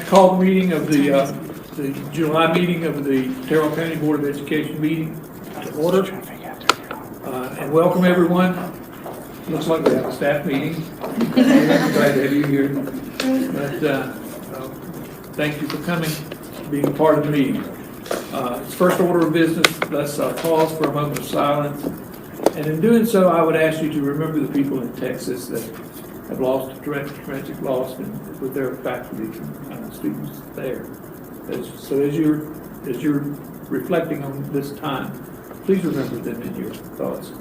call the meeting of the July meeting of the Terrell County Board of Education meeting to order. And welcome everyone. Looks like we have a staff meeting. Glad to have you here. But thank you for coming, being part of the meeting. It's first order of business. Let's pause for a moment of silence. And in doing so, I would ask you to remember the people in Texas that have lost a tragic loss with their faculty and students there. So as you're reflecting on this time, please remember them in your thoughts.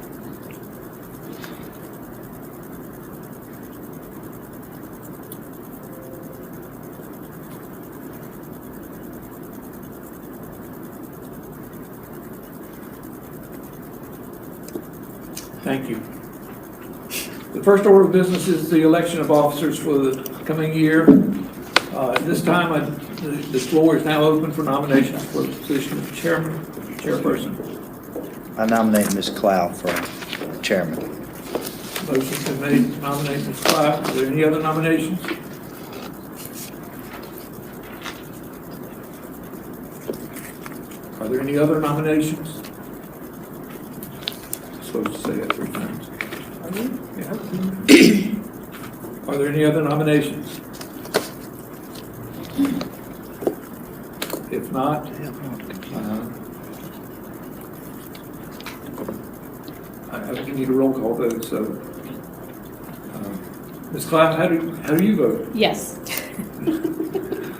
Thank you. The first order of business is the election of officers for the coming year. At this time, the floor is now open for nominations for the position of chairperson. I nominate Ms. Clow for chairman. Motion's been made to nominate Ms. Cloud. Are there any other nominations? Are there any other nominations? I'm supposed to say that 3 times. Yeah. Are there any other nominations? If not, I need a roll call vote. So, Ms. Cloud, how do you vote? Yes.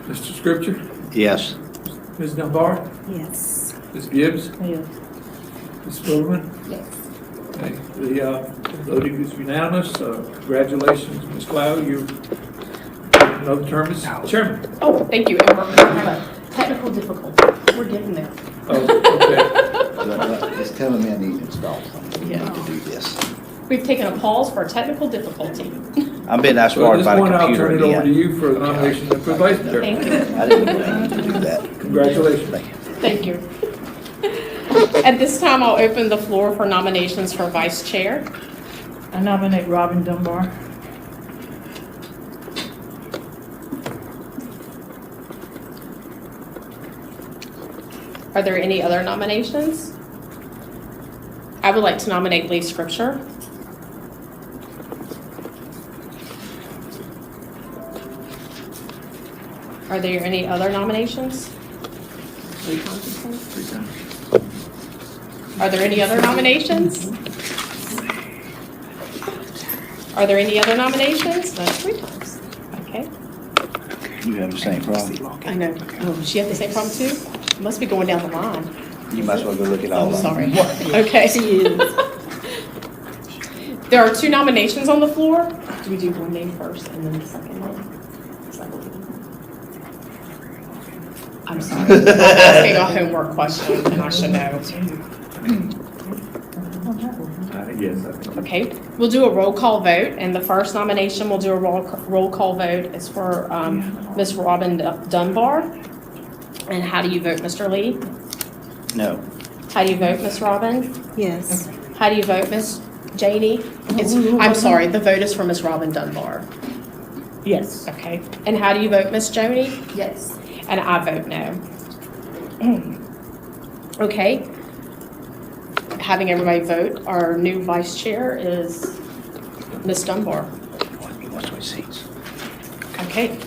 Mr. Scripture? Yes. Ms. Dunbar? Yes. Ms. Gibbs? Yes. Ms. Silverman? Yes. Okay. The voting is unanimous. Congratulations, Ms. Cloud. Your another term as chairman. Oh, thank you. And we're having a technical difficulty. We're getting there. Oh, okay. It's telling me I need to install something. Yeah. I need to do this. We've taken a pause for technical difficulty. I've been as So far at as this by the point, I'll computer turn it over to again. you for the nomination for vice chair. Thank you. I didn't know I needed to do that. Congratulations. Thank you. At this time, I'll open the floor for nominations for vice chair. I nominate Robin Dunbar. Are there any other nominations? I would like to nominate Lee Scripture. Are there any other nominations? 3 times. Are there any other nominations? Are there any other nominations? That's 3 times. Okay. You have the same problem. I know. Oh, does she have the same problem too? Must be going down the line. You might as well go look at all Oh, of them. sorry. Okay. There are 2 nominations on the floor. Do we do one name first and then the second name? Is that what we do? I'm sorry. I'm asking a homework question and I should know. Yes. Okay, we'll do a roll call vote, and the first nomination we'll do a roll call vote is for Ms. Robin Dunbar. And how do you vote, Mr. Lee? No. How do you vote, Ms. Robin? Yes. How do you vote, Ms. Janie? I'm sorry, the vote is for Ms. Robin Dunbar. Yes. Okay, and how do you vote, Ms. Janie? Yes. And I vote no. Okay. Having everybody vote, our new vice chair is Ms. Dunbar. Watch my seats. Okay.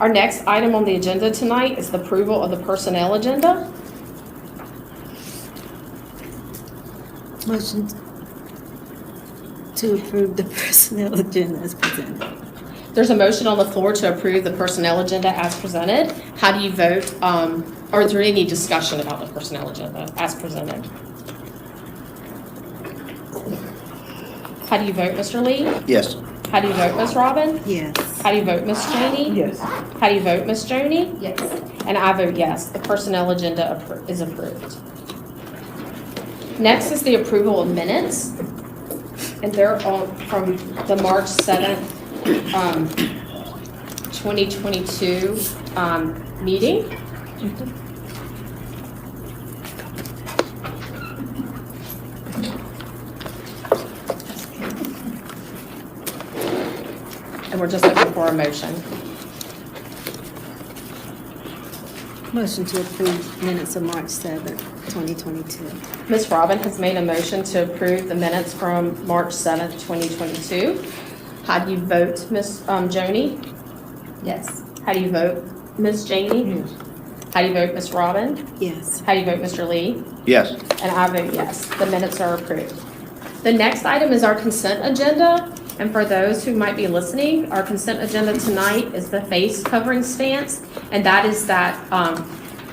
Our next item on the agenda tonight is the approval of the personnel agenda. Motion to approve the personnel agenda as presented. There's a motion on the floor to approve the personnel agenda as presented. How do you vote, or is there any discussion about the personnel agenda as presented? How do you vote, Mr. Lee? Yes. How do you vote, Ms. Robin? Yes. How do you vote, Ms. Janie? Yes. How do you vote, Ms. Joni? Yes. And I vote yes, the personnel agenda is approved. Next is the approval of minutes. And they're on from the March 7th, 2022 meeting. we're just looking for a motion. Motion to approve minutes of March 7th, 2022. Ms. Robin has made a motion to approve the minutes from March 7th, 2022. How do you vote, Ms. Joni? Yes. How do you vote, Ms. Janey? Yes. How do you vote, Ms. Robin? Yes. How do you vote, Mr. Lee? Yes. And I vote yes. The minutes are approved. The next item is our consent agenda. And for those who might be listening, our consent agenda tonight is the face covering stance. And that is that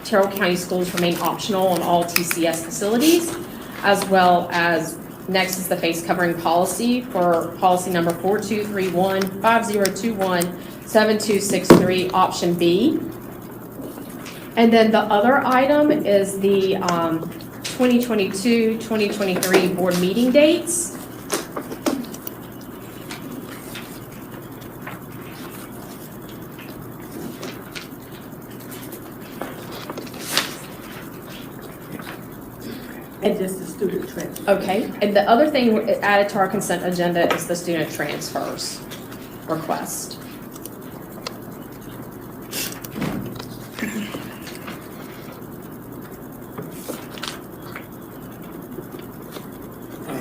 Terrell County schools remain optional on all TCS facilities, as well as next is the face covering policy for policy number 4231, 5021, 7263, option B. And then the other item is the 2022-2023 board meeting dates. And just the student trip. Okay, and the other thing added to our consent agenda is the student transfers request.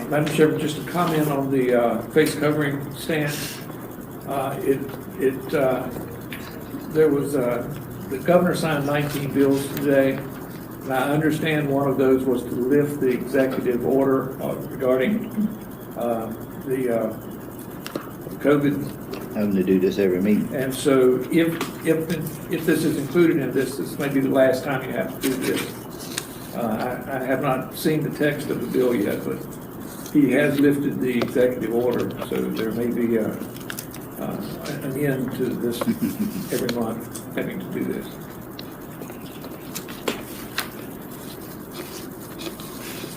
Madam Chairman, just a comment on the face covering stance. There was, the governor signed 19 bills today, and I understand one of those was to lift the executive order regarding the COVID. Having to do this every meeting. And so if this is included in this may be the last time you have to do this. I have not seen the text of the bill yet, but he has lifted the executive order, so there may be an end to this every month having to do this.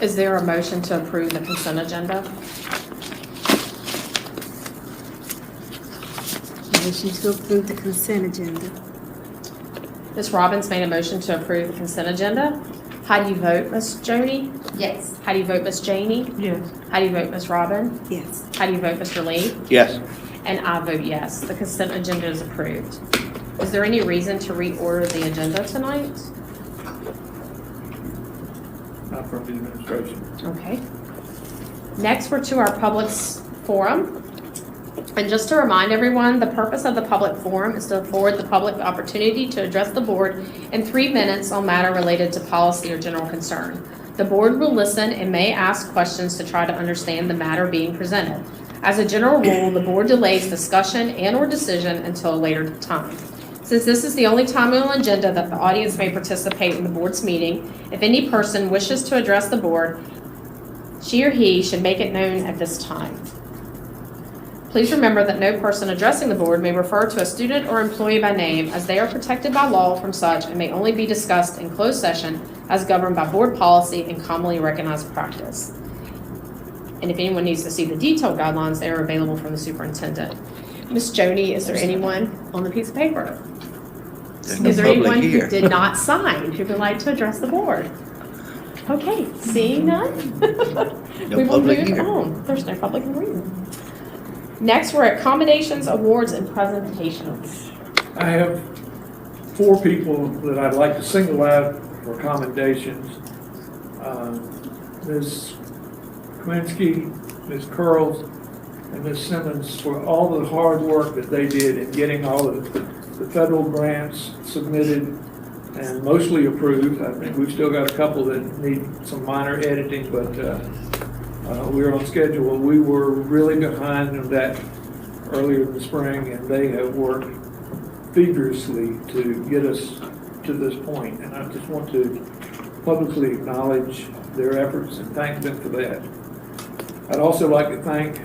Is there a motion to approve the consent agenda? Motion to approve the consent agenda. Ms. Robbins made a motion to approve the consent agenda. How do you vote, Ms. Joni? Yes. How do you vote, Ms. Janey? Yes. How do you vote, Ms. Robin? Yes. How do you vote, Mr. Lee? Yes. And I vote yes. The consent agenda is approved. Is there any reason to reorder the agenda tonight? Not from the administration. Okay. Next, we're to our public forum. And just to remind everyone, the purpose of the public forum is to afford the public the opportunity to address the board in 3 minutes on matter related to policy or general concern. The board will listen and may ask questions to try to understand the matter being presented. As a general rule, the board delays discussion and/or decision until a later time. Since this is the only time on the agenda that the audience may participate in the board's meeting, if any person wishes to address the board, she or he should make it known at this time. Please remember that no person addressing the board may refer to a student or employee by name, as they are protected by law from such and may only be discussed in closed session as governed by board policy and commonly recognized practice. And if anyone needs to see the detailed guidelines, they are available from the superintendent. Ms. Joni, is there anyone on the piece of paper? There's no Is there public anyone who here. did not sign who would like to address the board? Okay, seeing none? No We will public move here. on. There's no public in the room. Next, we're at commendations, awards, and presentations. I have 4 people that I'd like to single out for commendations. Ms. Kwinsky, Ms. Curls, and Ms. Simmons for all the hard work that they did in getting all of the federal grants submitted and mostly approved. I think we've still got a couple that need some minor editing, but we're on schedule. We were really behind on that earlier in the spring, and they have worked feverishly to get us to this point. And I just want to publicly acknowledge their efforts and thank them for that. I'd also like to thank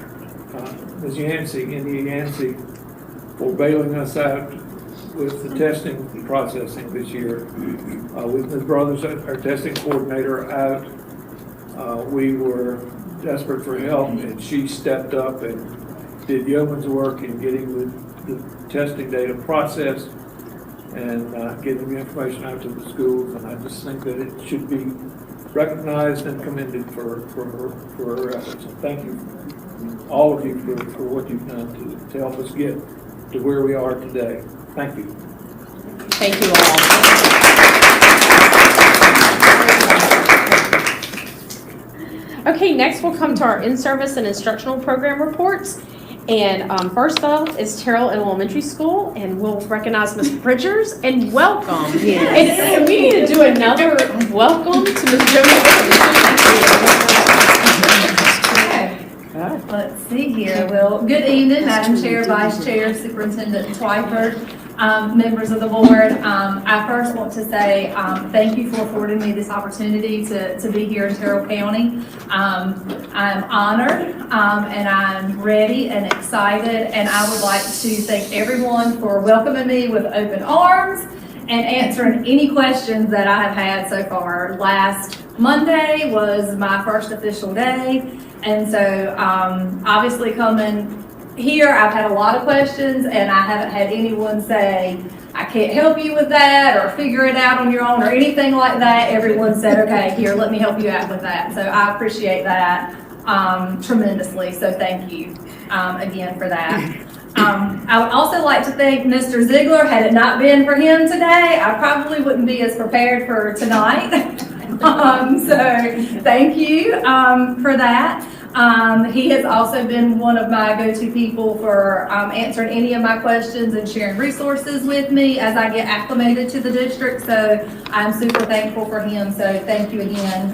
Ms. Yancey, India Yancey, for bailing us out with the testing and processing this year. With Ms. Brothers, our testing coordinator, out, we were desperate for help, and she stepped up and did yeoman's work in getting the testing data processed and getting the information out to the schools. And I just think that it should be recognized and commended for her efforts. And thank you, all of you, for what you've done to help us get to where we are today. Thank you. Thank you all. Okay, next we'll come to our in-service and instructional program reports. And first up is Terrell Elementary School, and we'll recognize Ms. Bridgers and welcome. Yes. And we need to do another welcome to Ms. Jody. Let's see here. Well, good evening, Madam Chair, Vice Chair, Superintendent Twyford, members of the board. I first want to say thank you for affording me this opportunity to be here in Terrell County. I'm honored and I'm ready and excited, and I would like to thank everyone for welcoming me with open arms and answering any questions that I have had so far. Last Monday was my first official day. And so, obviously coming here, I've had a lot of questions, and I haven't had anyone say, I can't help you with that, or figure it out on your own, or anything like that. Everyone said, okay, here, let me help you out with that. So I appreciate that tremendously. So thank you again for that. I would also like to thank Mr. Ziegler. Had it not been for him today, I probably wouldn't be as prepared for tonight. So thank you for that. He has also been one of my go-to people for answering any of my questions and sharing resources with me as I get acclimated to the district. So I'm super thankful for him. So thank you again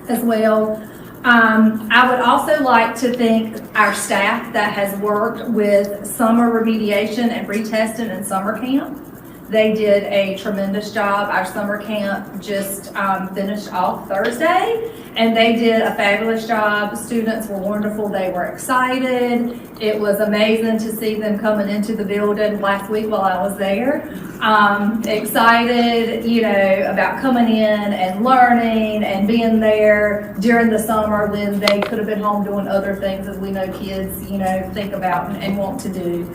as well. I would also like to thank our staff that has worked with summer remediation and retesting and summer camp. They did a tremendous job. Our summer camp just finished off Thursday, and they did a fabulous job. Students were wonderful. They were excited. It was amazing to see them coming into the building last week while I was there. Excited, you know, about coming in and learning and being there during the summer when they could have been home doing other things, as we know kids, you know, think about and want to do.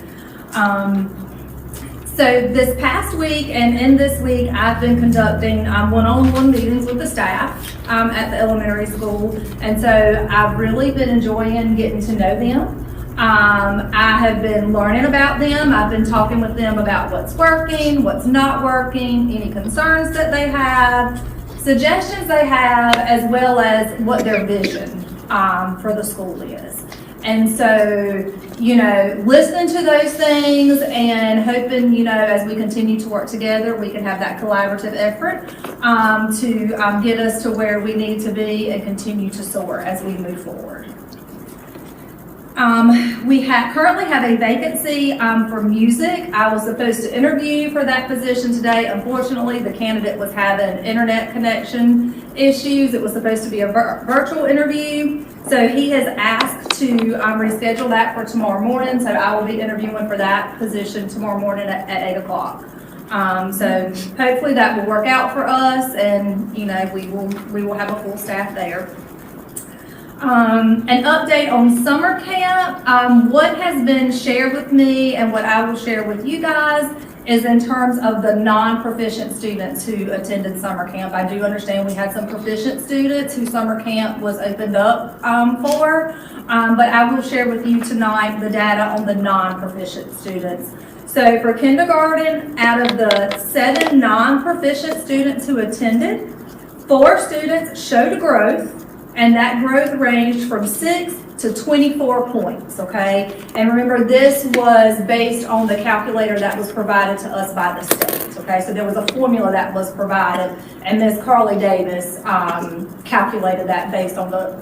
So this past week and in this week, I've been conducting one-on-one meetings with the staff at the elementary school. And so I've really been enjoying getting to know them. I have been learning about them. I've been talking with them about what's working, what's not working, any concerns that they have, suggestions they have, as well as what their vision for the school is. And so, you know, listening to those things and hoping, you know, as we continue to work together, we can have that collaborative effort to get us to where we need to be and continue to soar as we move forward. We currently have a vacancy for music. I was supposed to interview for that position today. Unfortunately, the candidate was having internet connection issues. It was supposed to be a virtual interview. So he has asked to reschedule that for tomorrow morning. So I will be interviewing for that position tomorrow morning at 8 o'clock. So hopefully that will work out for us, and you know, we will have a full staff there. An update on summer camp. What has been shared with me and what I will share with you guys is in terms of the non-proficient students who attended summer camp. I do understand we had some proficient students who summer camp was opened up for, but I will share with you tonight the data on the non-proficient students. So for kindergarten, out of the 7 non-proficient students who attended, 4 students showed growth, and that growth ranged from 6 to 24 points, okay? And remember, this was based on the calculator that was provided to us by the state, okay? So there was a formula that was provided, and Ms. Carly Davis calculated that based on the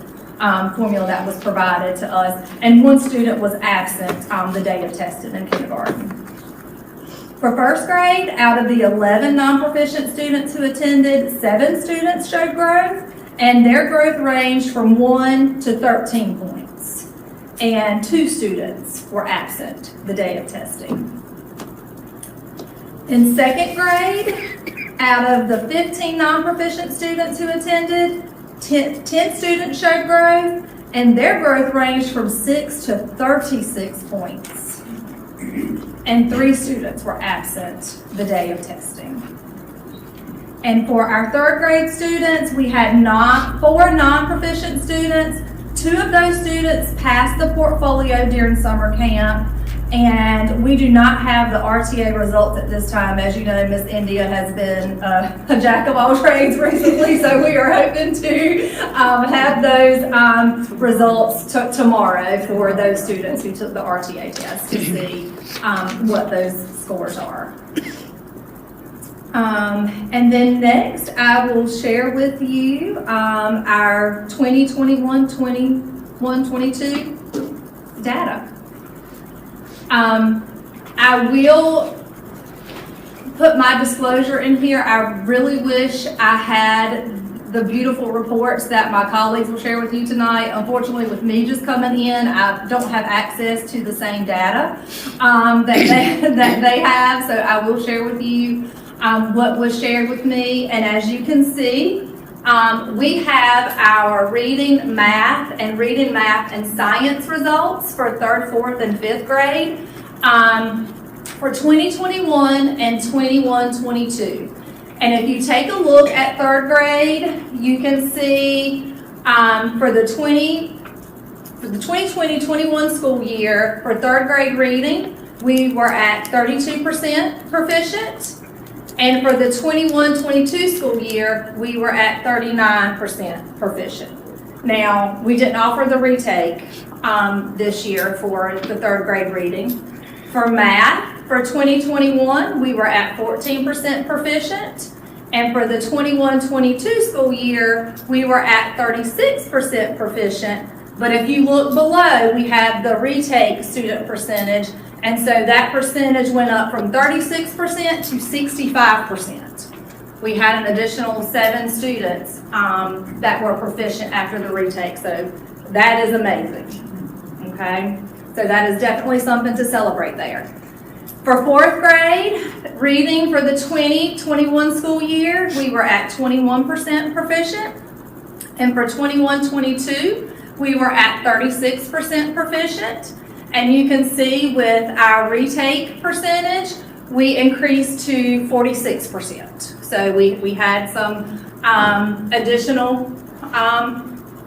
formula that was provided to us. And 1 student was absent the day of testing in kindergarten. For first grade, out of the 11 non-proficient students who attended, 7 students showed growth, and their growth ranged from 1 to 13 points. And 2 students were absent the day of testing. In second grade, out of the 15 non-proficient students who attended, 10 students showed growth, and their growth ranged from 6 to 36 points. And 3 students were absent the day of testing. And for our third grade students, we had 4 non-proficient students. 2 of those students passed the portfolio during summer camp, And we do not have the RTA results at this time. As you know, Miss India has been a jack of all trades recently, so we are hoping to have those results tomorrow for those students who took the RTA test to see what those scores are. And then next, I will share with you our 2021-22 data. I will put my disclosure in here. I really wish I had the beautiful reports that my colleagues will share with you tonight. Unfortunately, with me just coming in, I don't have access to the same data that they have, so I will share with you what was shared with me. And as you can see, we have our reading, math, and science results for 3rd, 4th, and 5th grade for 2021 and 21-22. And if you take a look at 3rd grade, you can see for the 2020-21 school year for 3rd grade reading, we were at 32% proficient. And for the 21-22 school year, we were at 39% proficient. Now, we didn't offer the retake this year for the 3rd grade reading. For math, for 2021, we were at 14% proficient. And for the 21-22 school year, we were at 36% proficient. But if you look below, we have the retake student percentage. And so that percentage went up from 36% to 65%. We had an additional 7 students that were proficient after the retake. So that is amazing, okay? So that is definitely something to celebrate there. For 4th grade, reading for the 2021 school year, we were at 21% proficient. And for 21-22, we were at 36% proficient. And you can see with our retake percentage, we increased to 46%. So we had some additional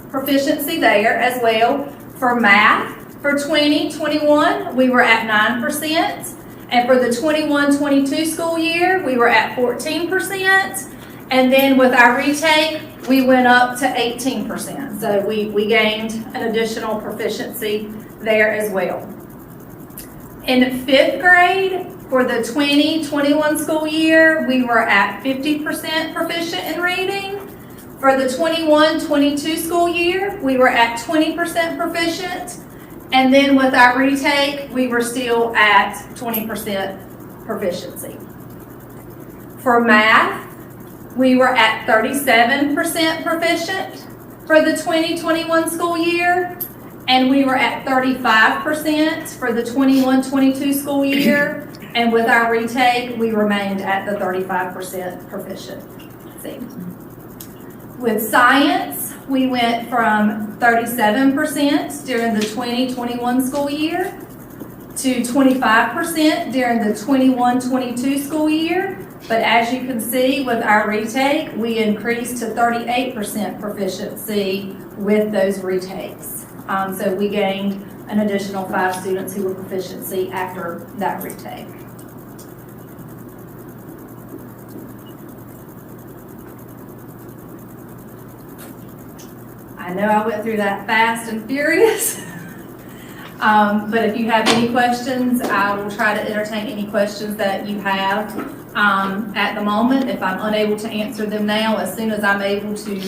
proficiency there as well. For math, for 2021, we were at 9%. And for the 21-22 school year, we were at 14%. And then with our retake, we went up to 18%. So we gained an additional proficiency there as well. In 5th grade, for the 2021 school year, we were at 50% proficient in reading. For the 21-22 school year, we were at 20% proficient. And then with our retake, we were still at 20% proficiency. For math, we were at 37% proficient for the 2021 school year. And we were at 35% for the 21-22 school year. And with our retake, we remained at the 35% proficiency. With science, we went from 37% during the 2021 school year to 25% during the 21-22 school year. But as you can see with our retake, we increased to 38% proficiency with those retakes. So we gained an additional 5 students who were proficiency after that retake. I know I went through that fast and furious, but if you have any questions, I will try to entertain any questions that you have at the moment. If I'm unable to answer them now, as soon as I'm able to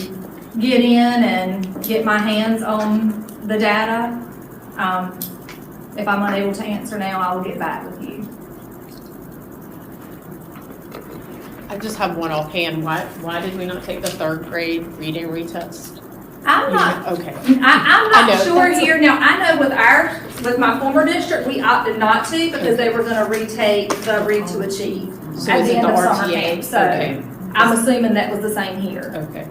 get in and get my hands on the data, if I'm unable to answer now, I will get back with you. I just have one offhand. Why did we not take the 3rd grade reading retest? I'm not. Okay. I'm I know, not sure here. Now, I know with my former district, we opted not to because they were going to retake the Read to Achieve So at is the it end the of summer RTA? camp. So Okay. I'm assuming that was the same here. Okay.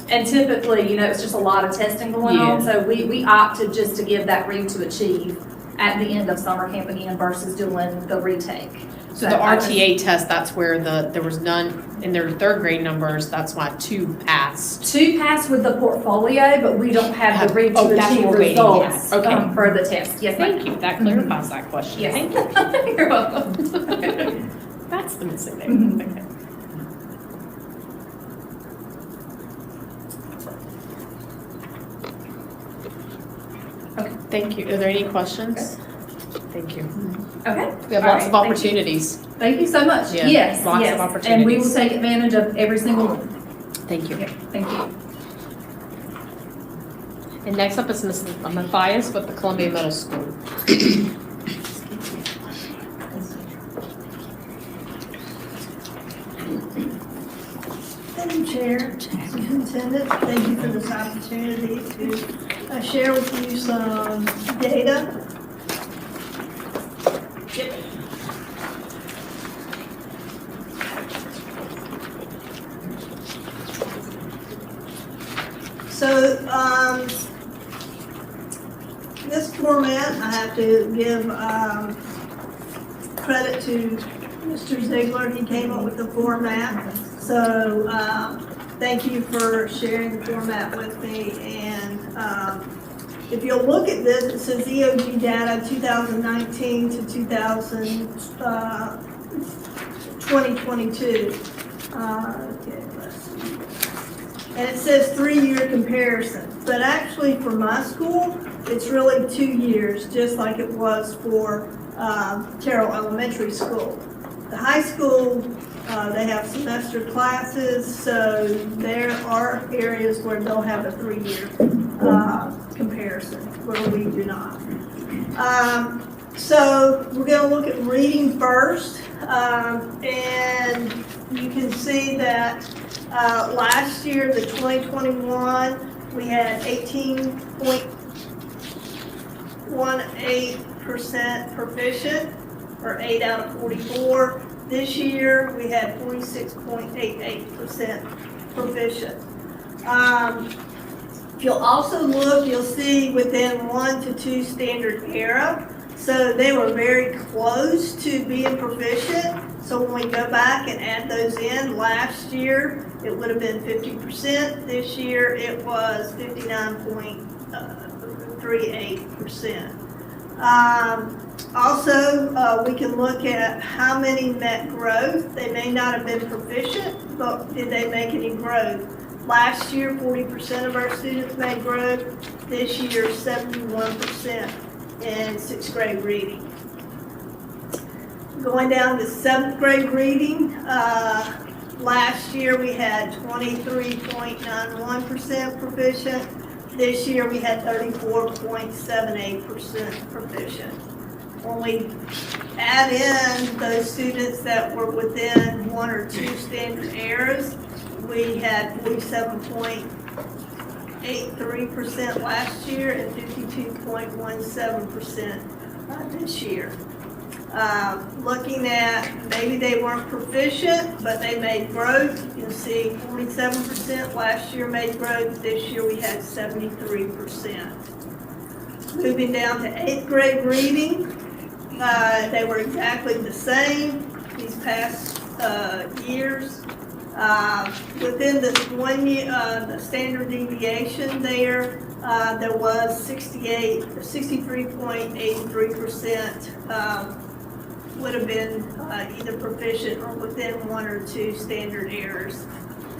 And typically, it's just a lot of testing going on. Yeah. So we opted just to give that Read to Achieve at the end of summer camp again versus doing the retake. So the RTA test, that's where there was none in their third grade numbers, that's why 2 passed. 2 passed with the portfolio, but we don't have the read Oh, to that's achieve what we're waiting, results yes. Okay. for the test. Yes, ma'am. Thank you, that clarifies that question. Yes. Thank you. You're welcome. That's the missing Mhm. name, okay. Okay, thank you. Are there any questions? Thank you. Okay. We have All lots of right. Thank you. opportunities. Thank you so much. Yeah, Yes, lots of yes. And we opportunities. will take advantage of every single one. Thank you. Okay, thank you. And next up is Ms. Matthias with the Columbia Middle School. Madam Chair, Superintendent, thank you for this opportunity to share with you some data. So, this format, I have to give credit to Mr. Ziegler. He came up with the format. So, thank you for sharing the format with me. And if you'll look at this, it says EOG data 2019 to 2022. Okay, let's see. And it says 3-year comparison. But actually for my school, it's really 2 years, just like it was for Terrell Elementary School. The high school, they have semester classes, so there are areas where they'll have a 3-year comparison, where we do not. So we're going to look at reading first, and you can see that last year, the 2021, we had 18.18% proficient, or 8 out of 44. This year, we had 46.88% proficient. If you'll also look, you'll see within 1 to 2 standard error. So they were very close to being proficient. So when we go back and add those in, last year, it would have been 50%. This year, it was 59.38%. Also, we can look at how many met growth. They may not have been proficient, but did they make any growth? Last year, 40% of our students made growth. This year, 71% in 6th grade reading. Going down to 7th grade reading, last year we had 23.91% proficient. This year we had 34.78% proficient. When we add in those students that were within 1 or 2 standard errors, we had 47.83% last year and 52.17% this year. Looking at, maybe they weren't proficient, but they made growth. You'll see 47% last year made growth. This year we had 73%. Moving down to 8th grade reading, they were exactly the same these past years. Within this 1 year, the standard deviation there was 63.83% would have been either proficient or within 1 or 2 standard errors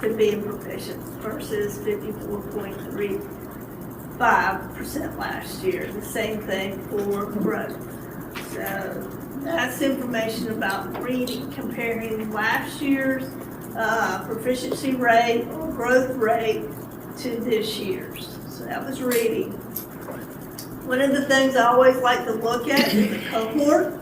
to being proficient versus 54.35% last year. The same thing for growth. So that's information about reading, comparing last year's proficiency rate or growth rate to this year's. So that was reading. One of the things I always like to look at is the cohort.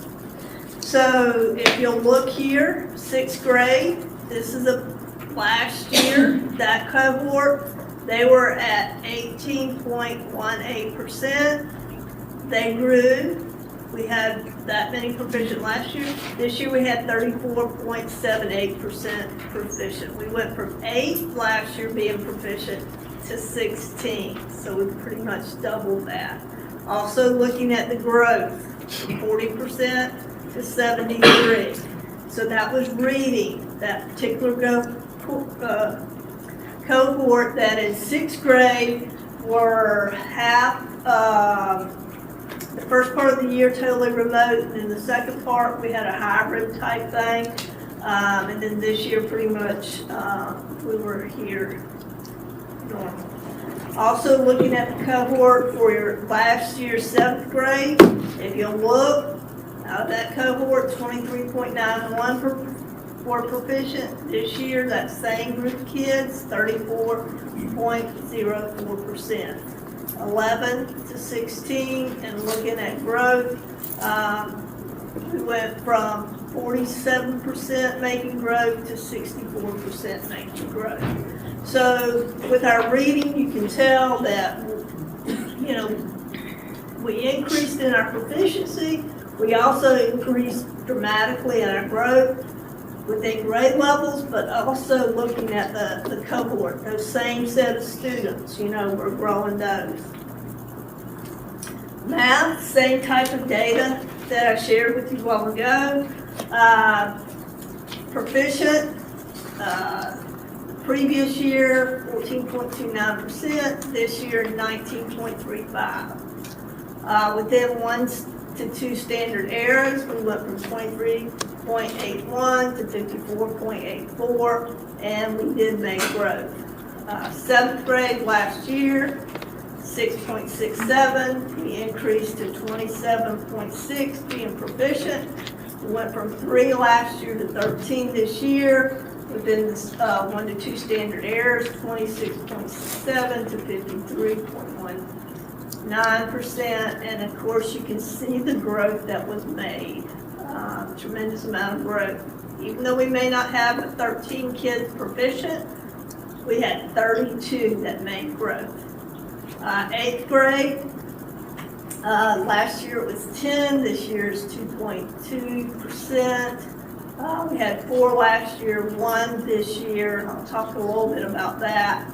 So if you'll look here, 6th grade, this is a last year, that cohort, they were at 18.18%. They grew. We had that many proficient last year. This year we had 34.78% proficient. We went from 8 last year being proficient to 16. So we pretty much doubled that. Also looking at the growth, 40% to 73. So that was reading, that particular cohort that in sixth grade were half, the first part of the year totally remote, and then the second part, we had a hybrid type thing. And then this year, pretty much, we were here normal. Also looking at the cohort for your last year's seventh grade, if you look, out of that cohort, 23.91 were proficient. This year, that same group of kids, 34.04%. 11 to 16, and looking at growth, we went from 47% making growth to 64% making growth. So with our reading, you can tell that, you know, we increased in our proficiency. We also increased dramatically in our growth within grade levels, but also looking at the cohort, those same set of students, you know, we're growing those. Math, same type of data that I shared with you a while ago. Proficient, previous year, 14.29%, this year, 19.35. Within 1 to 2 standard errors, we went from 23.81 to 54.84, and we did make growth. Seventh grade last year, 6.67, we increased to 27.6 being proficient. We went from 3 last year to 13 this year. Within the 1 to 2 standard errors, 26.7 to 53.19%. And of course, you can see the growth that was made. Tremendous amount of growth. Even though we may not have 13 kids proficient, we had 32 that made growth. Eighth grade, last year it was 10, this year is 2.2%. We had 4 last year, 1 this year, and I'll talk a little bit about that.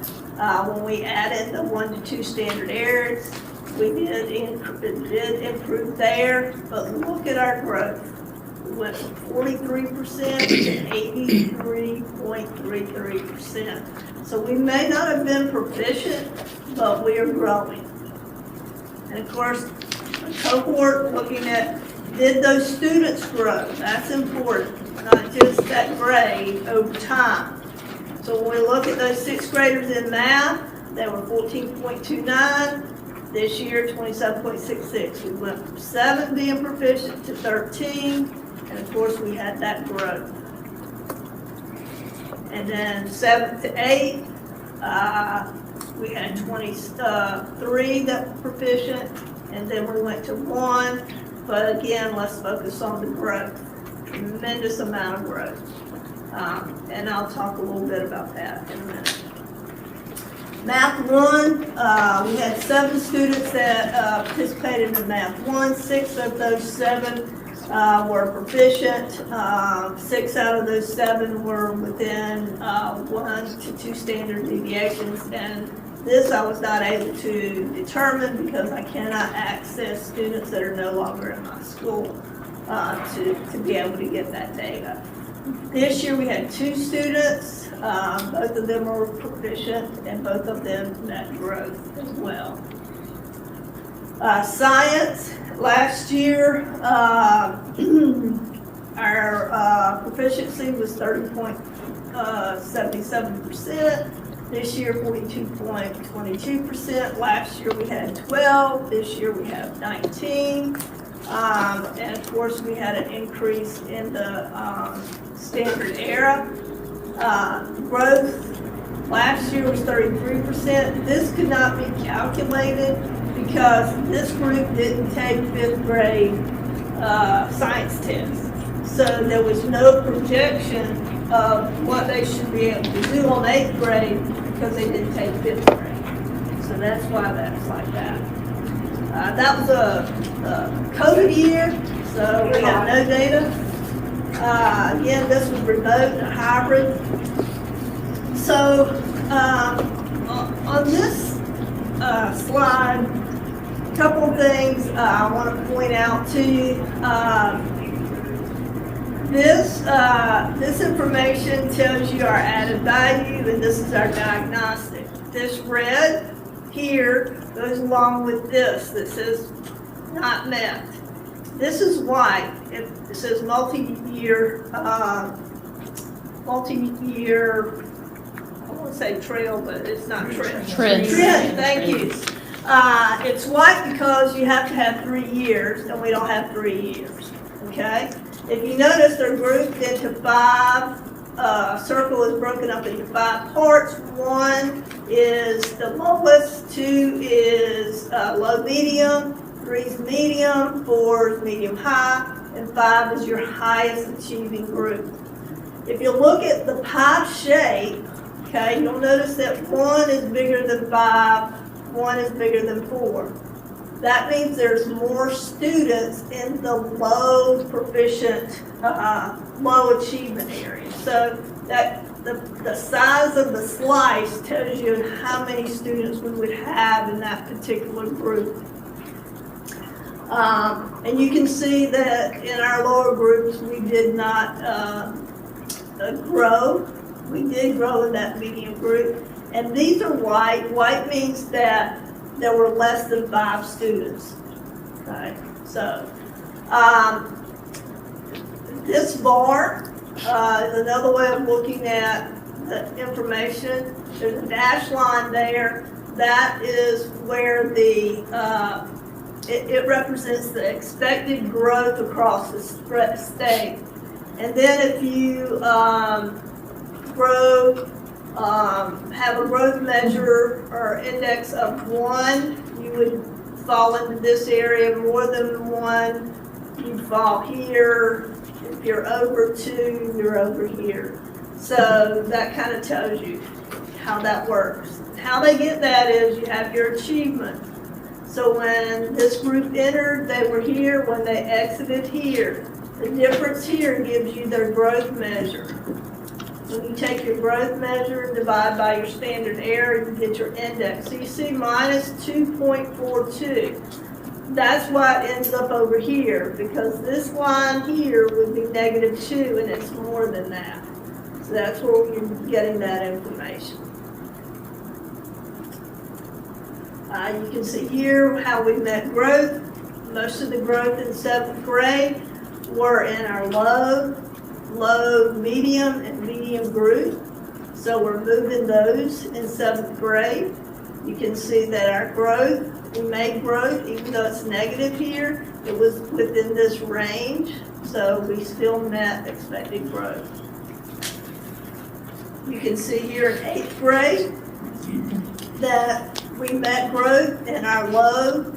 When we added the 1 to 2 standard errors, we did improve there, but look at our growth. We went from 43% to 83.33%. So we may not have been proficient, but we are growing. And of course, the cohort looking at, did those students grow? That's important, not just that grade over time. So when we look at those 6th graders in math, they were 14.29. This year, 27.66. We went from 7 being proficient to 13, and of course we had that growth. And then 7th to 8, we had 23 that were proficient, and then we went to 1. But again, let's focus on the growth. Tremendous amount of growth. And I'll talk a little bit about that in a minute. Math 1, we had 7 students that participated in Math 1. 6 of those 7 were proficient. 6 out of those 7 were within 1 to 2 standard deviations. And this I was not able to determine because I cannot access students that are no longer in my school to be able to get that data. This year we had 2 students, both of them were proficient and both of them met growth as well. Science, last year our proficiency was 30.77%. This year 42.22%. Last year we had 12. This year we have 19. And of course we had an increase in the standard error. Growth last year was 33%. This could not be calculated because this group didn't take 5th grade science tests. So there was no projection of what they should be able to do on 8th grade because they didn't take 5th grade. So that's why that's like that. That was a COVID year, so we have no data. Again, this was remote and hybrid. So on this slide, a couple of things I want to point out to you. This information tells you our added value, and this is our diagnostic. This red here goes along with this that says not met. This is white. It says multi-year, I want to say trail, but it's not trail. Trend. Trend, thank you. It's white because you have to have 3 years, and we don't have 3 years, okay? If you notice, they're grouped into 5, circle is broken up into 5 parts. 1 is the lowest, 2 is low medium, 3 is medium, 4 is medium high, and 5 is your highest achieving group. If you look at the pie shape, okay, you'll notice that 1 is bigger than 5, 1 is bigger than 4. That means there's more students in the low proficient, low achievement area. So that the size of the slice tells you how many students we would have in that particular group. And you can see that in our lower groups, we did not grow. We did grow in that medium group. And these are white. White means that there were less than 5 students. Okay, so this bar is another way of looking at the information. There's a dashed line there. That is where the it represents the expected growth across the state. And then if you have a growth measure or index of 1, you would fall into this area. More than 1, you'd fall here. If you're over 2, you're over here. So that kind of tells you how that works. How they get that is you have your achievement. So when this group entered, they were here. When they exited, here. The difference here gives you their growth measure. When you take your growth measure and divide by your standard error, you get your index. So you see minus 2.42. That's why it ends up over here, because this line here would be negative 2, and it's more than that. So that's where you're getting that information. You can see here how we met growth. Most of the growth in 7th grade were in our low, medium, and medium group. So we're moving those in 7th grade. You can see that our growth, we made growth, even though it's negative here, it was within this range. So we still met expected growth. You can see here in 8th grade that we met growth in our low,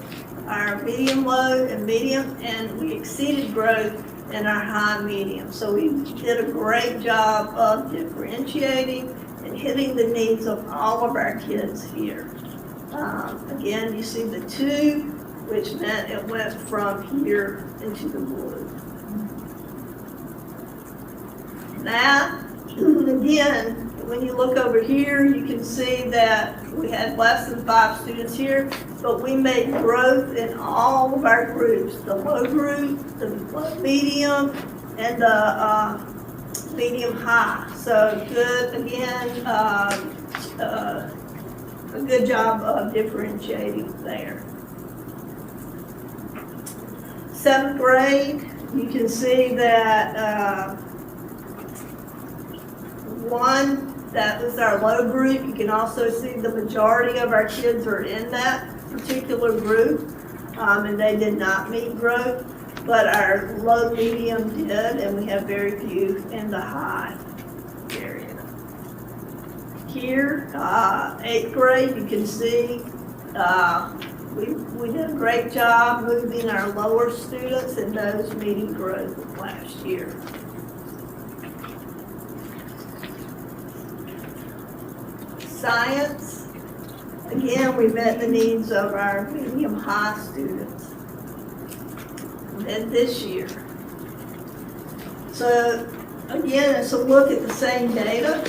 our medium low, and medium, and we exceeded growth in our high medium. So we did a great job of differentiating and hitting the needs of all of our kids here. Again, you see the 2, which meant it went from here into the blue. Now, again, when you look over here, you can see that we had less than 5 students here, but we made growth in all of our groups, the low group, the low medium, and the medium high. So good, again, a good job of differentiating there. 7th grade, you can see that 1, that was our low group. You can also see the majority of our kids are in that particular group, and they did not meet growth, but our low medium did, and we have very few in the high area. Here, 8th grade, you can see we did a great job moving our lower students and those meeting growth last year. Science, again, we met the needs of our medium high students. And this year. So again, it's a look at the same data.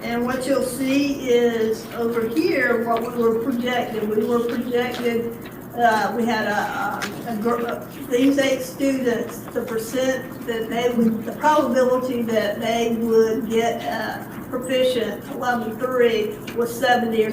And what you'll see is over here what we were projected. We were projected we had these 8 students, the percent that they would, the probability that they would get proficient to level 3 was 70 or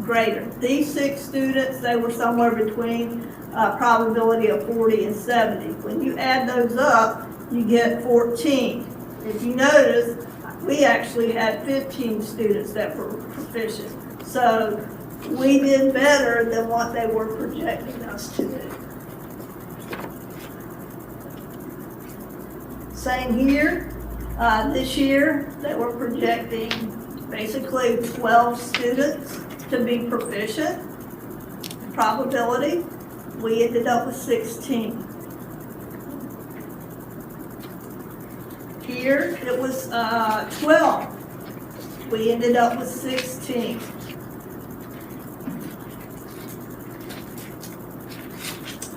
greater. These 6 students, they were somewhere between probability of 40 and 70. When you add those up, you get 14. If you notice, we actually had 15 students that were proficient. So we did better than what they were projecting us to do. Same here. This year, they were projecting basically 12 students to be proficient. Probability, we ended up with 16. Here, it was 12. We ended up with 16.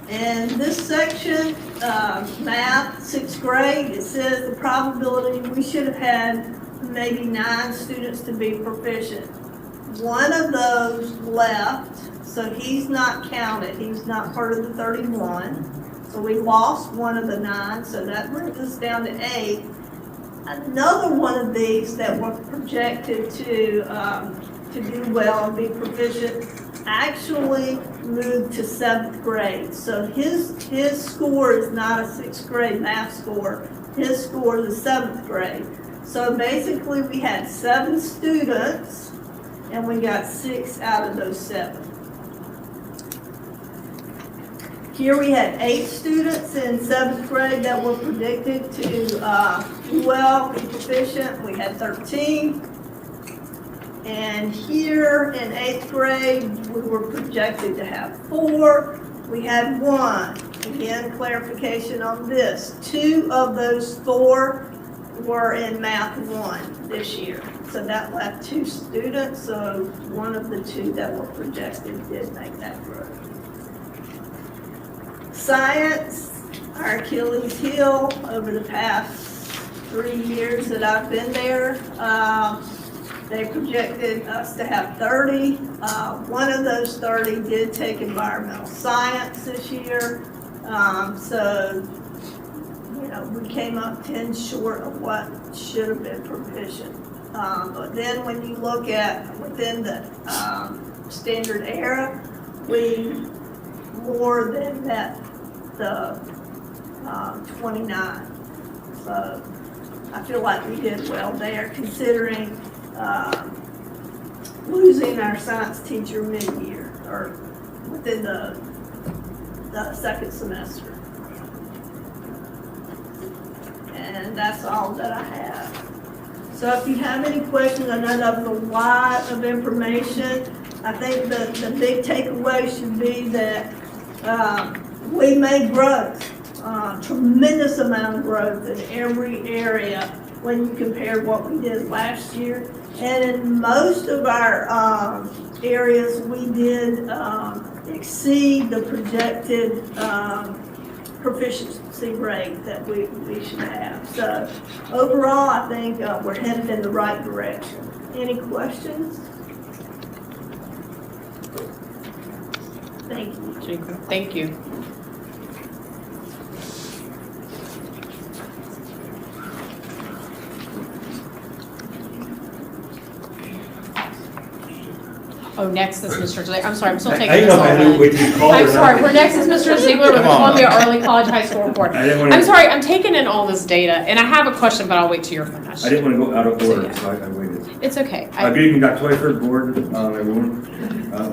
And this section, math, 6th grade, it says the probability, we should have had maybe 9 students to be proficient. One of those left, so he's not counted, he's not part of the 31. So we lost one of the 9, so that brings us down to 8. Another one of these that were projected to do well and be proficient actually moved to 7th grade. So his score is not a 6th grade math score. His score is a 7th grade. So basically we had 7 students and we got 6 out of those 7. Here we had 8 students in 7th grade that were predicted to do well, be proficient. We had 13. And here in 8th grade, we were projected to have 4. We had 1. Again, clarification on this. 2 of those 4 were in Math 1 this year. So that left 2 students, so one of the 2 that were projected did make that growth. Science, our Achilles heel over the past 3 years that I've been there. They projected us to have 30. One of those 30 did take environmental science this year. So, you know, we came up 10 short of what should have been proficient. But then when you look at within the standard era, we more than met the 29. So I feel like we did well there considering losing our science teacher mid-year or within the second semester. And that's all that I have. So if you have any questions, I know that was a lot of information. I think the big takeaway should be that we made growth, tremendous amount of growth in every area when you compare what we did last year. And in most of our areas, we did exceed the projected proficiency rate that we should have. So overall, I think we're headed in the right direction. Any questions? Thank you. Thank you. Oh, next is Mr. Ziegler. I'm sorry, I'm still taking I this know, all I didn't in. wait till you called I'm or sorry, not. we're next is Mr. Ziegler with the Come on. Columbia Early College High School Report. I didn't want I'm to, sorry, I'm taking in all this data, and I have a question, but I'll wait till you're finished. I didn't want to go out of order, yeah. so I waited. It's okay. Good evening, Dr. Twyford, board, everyone.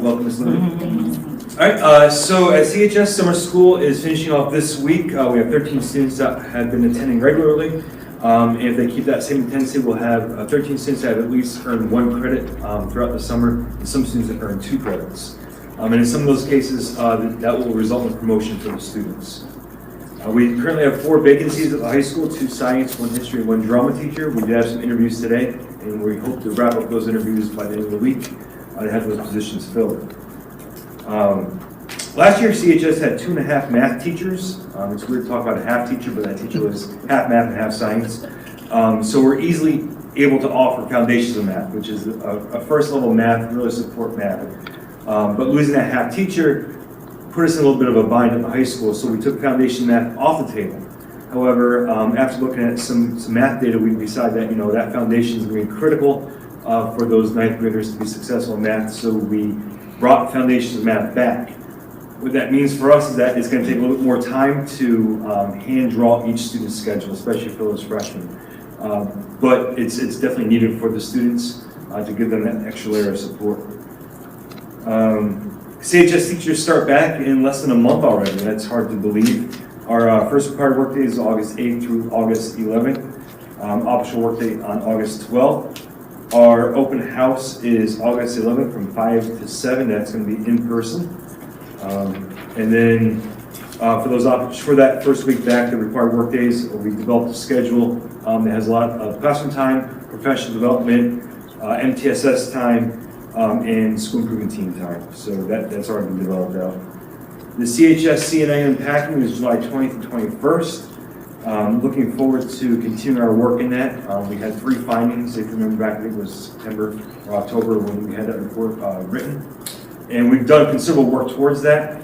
Welcome, Ms. Lynn. All right, so at CHS, summer school is finishing off this week. We have 13 students that have been attending regularly. And if they keep that same intensity, we'll have 13 students that have at least earned 1 credit throughout the summer, and some students that earn 2 credits. And in some of those cases, that will result in promotion for the students. We currently have 4 vacancies at the high school, 2 science, 1 history, and 1 drama teacher. We did have some interviews today, and we hope to wrap up those interviews by the end of the week to have those positions filled. Last year, CHS had 2.5 math teachers. It's weird to talk about a half teacher, but that teacher was half math and half science. So we're easily able to offer foundations of math, which is a first level math, really support math. But losing that half teacher put us in a little bit of a bind at the high school, so we took foundation math off the table. However, after looking at some math data, we decided that, that foundation is going to be critical for those ninth graders to be successful in math, so we brought foundations of math back. What that means for us is that it's going to take a little bit more time to hand draw each student's schedule, especially for those freshmen. But it's definitely needed for the students to give them that extra layer of support. CHS teachers start back in less than a month already. That's hard to believe. Our first required workday is August 8th through August 11th. Optional workday on August 12th. Our open house is August 11th from 5 to 7. That's going to be in person. And then for that first week back, the required work days, we developed a schedule that has a lot of classroom time, professional development, MTSS time, and school improvement team time. So that's already been developed out. The CHS CNA unpacking is July 20th and 21st. Looking forward to continuing our work in that. We had 3 findings, if you remember back, I think it was September or October when we had that report written. And we've done considerable work towards that.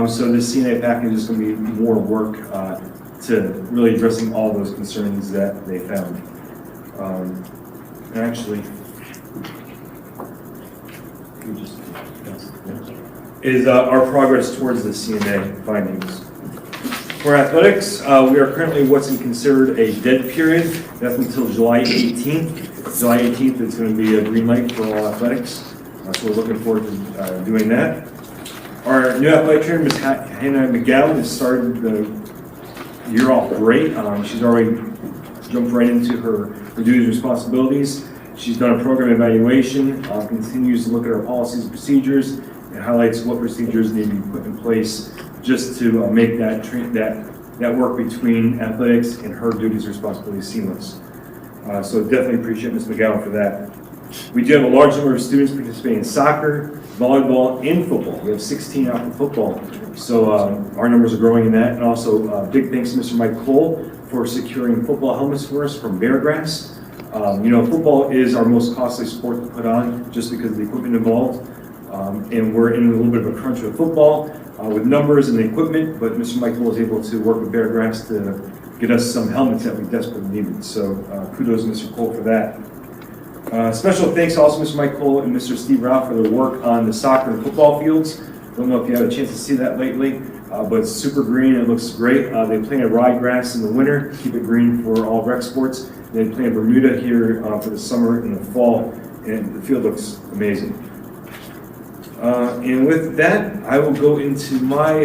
So this CNA package is going to be more work to really addressing all those concerns that they found. Is our progress towards the CNA findings. For athletics, we are currently what's considered a dead period. That's until July 18th. July 18th is going to be a green light for all athletics. So we're looking forward to doing that. Our new athletic trainer, Ms. Hannah McGowan, has started the year off great. She's already jumped right into her duties and responsibilities. She's done a program evaluation, continues to look at our policies and procedures, and highlights what procedures need to be put in place just to make that work between athletics and her duties and responsibilities seamless. So definitely appreciate Ms. McGowan for that. We do have a large number of students participating in soccer, volleyball, and football. We have 16 out for football. So our numbers are growing in that. And also big thanks to Mr. Mike Cole for securing football helmets for us from Beargrass. Football is our most costly sport to put on just because of the equipment involved. And we're in a little bit of a crunch with football with numbers and the equipment, but Mr. Mike Cole was able to work with Beargrass to get us some helmets that we desperately needed. So kudos to Mr. Cole for that. Special thanks also Mr. Mike Cole and Mr. Steve Rao for their work on the soccer and football fields. Don't know if you had a chance to see that lately, but it's super green. It looks great. They planted ryegrass in the winter, keep it green for all rec sports. They planted Bermuda here for the summer and the fall, and the field looks amazing. And with that, I will go into my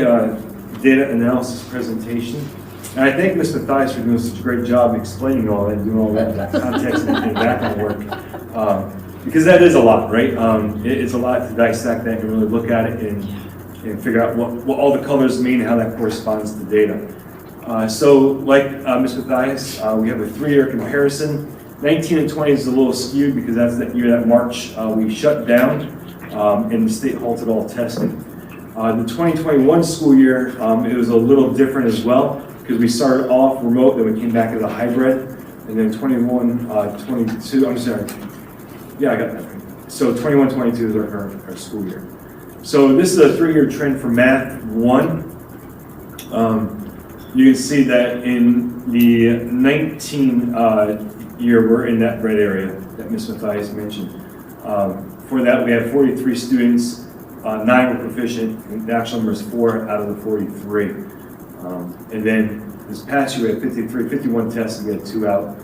data analysis presentation. And I thank Ms. Mathias for doing such a great job explaining all that, doing all that context and background work. Because that is a lot, right? It's a lot to dissect that and really look at it and figure out what all the colors mean and how that corresponds to data. So like Ms. Mathias, we have a 3-year comparison. 19 and 20 is a little skewed because that's that year that March we shut down and the state halted all testing. The 2021 school year, it was a little different as well because we started off remote, then we came back as a hybrid, and then 21, 22, I'm sorry. Yeah, I got that right. So 21, 22 is our school year. So this is a 3-year trend for Math 1. You can see that in the 19 year, we're in that red area that Ms. Mathias mentioned. For that, we had 43 students, 9 were proficient, and the actual number is 4 out of the 43. And then this past year, we had 51 tests, we had 2 out.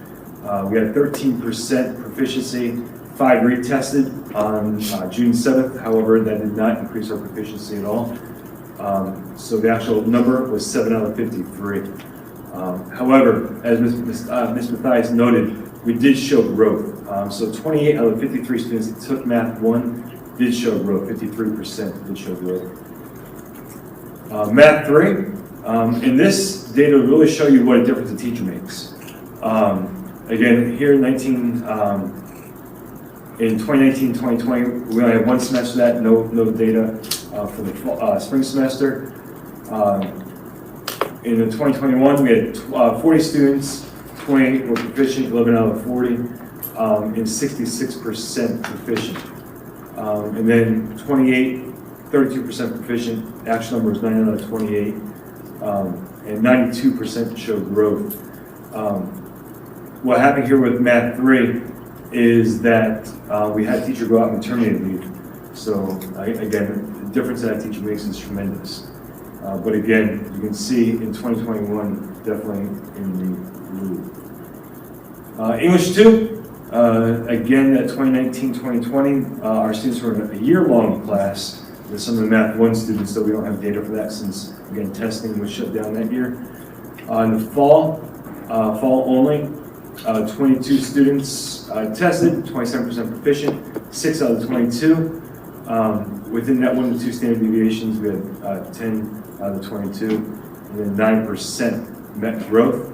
We had 13% proficiency, 5 retested on June 7th. However, that did not increase our proficiency at all. So the actual number was 7 out of 53. However, as Ms. Mathias noted, we did show growth. So 28 out of 53 students that took Math 1 did show growth, 53% did show growth. Math 3, and this data will really show you what a difference a teacher makes. Again, here in 2019-2020, we only have 1 semester that, no data for the spring semester. In 2021, we had 40 students, 28 were proficient, 11 out of 40, and 66% proficient. And then 28 32% proficient, actual number was 9 out of 28, and 92% showed growth. What happened here with Math 3 is that we had a teacher go out on maternity leave. So again, the difference that teacher makes is tremendous. But again, you can see in 2021, definitely in the blue. English 2, again, that 2019-2020, our students were in a year-long class with some of the Math 1 students, so we don't have data for that since, again, testing was shut down that year. In the fall only, 22 students tested, 27% proficient, 6 out of 22. Within that 1 to 2 standard deviations, we had 10 out of 22, and then 9% met growth.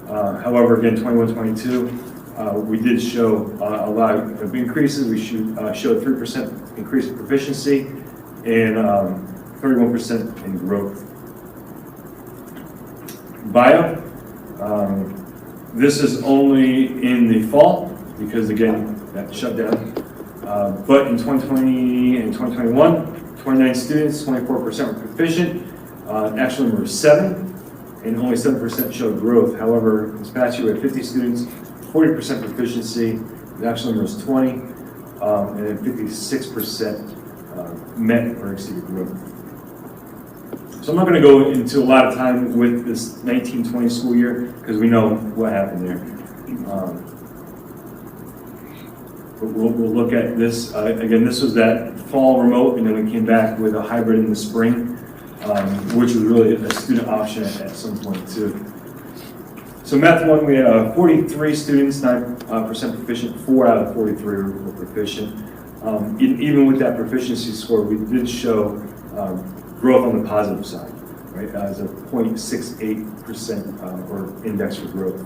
However, again, 21-22, we did show a lot of increases. We showed 3% increase in proficiency and 31% in growth. Bio, this is only in the fall because, again, that shut down. But in 2020 and 2021, 29 students, 24% were proficient. Actual number was 7, and only 7% showed growth. However, this past year we had 50 students, 40% proficiency. The actual number was 20, and then 56% met or exceeded growth. So I'm not going to go into a lot of time with this 1920 school year because we know what happened there. But we'll look at this. Again, this was that fall remote, and then we came back with a hybrid in the spring, which was really a student option at some point too. So Math 1, we had 43 students, 9% proficient, 4 out of 43 were proficient. Even with that proficiency score, we did show growth on the positive side, right, as a 0.68% or index for growth.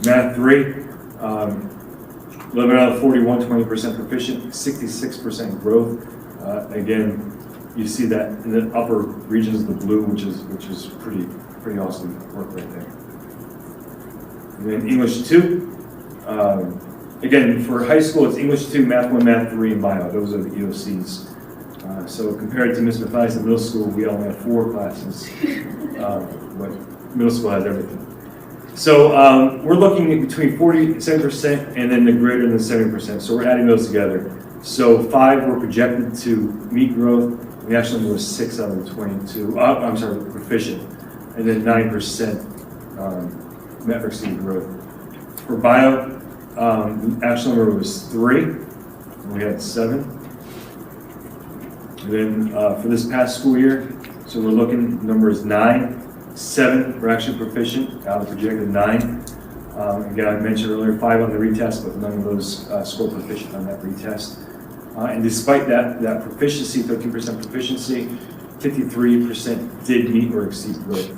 Math 3, 11 out of 41, 20% proficient, 66% growth. Again, you see that in the upper regions of the blue, which is pretty awesome work right there. And then English 2, again, for high school, it's English 2, Math 1, Math 3, and Bio. Those are the EOCs. So compared to Ms. Mathias in middle school, we only have 4 classes, but middle school has everything. So we're looking at between 47% and then the greater than 70%. So we're adding those together. So 5 were projected to meet growth, and the actual number was 6 out of the 22. Proficient, and then 9% met or exceeded growth. For Bio, the actual number was 3, and we had 7. And then for this past school year, so we're looking, number is 9. 7 were actually proficient out of the projected 9. Again, I mentioned earlier 5 on the retest, but none of those scored proficient on that retest. And despite that proficiency, 13% proficiency, 53% did meet or exceed growth.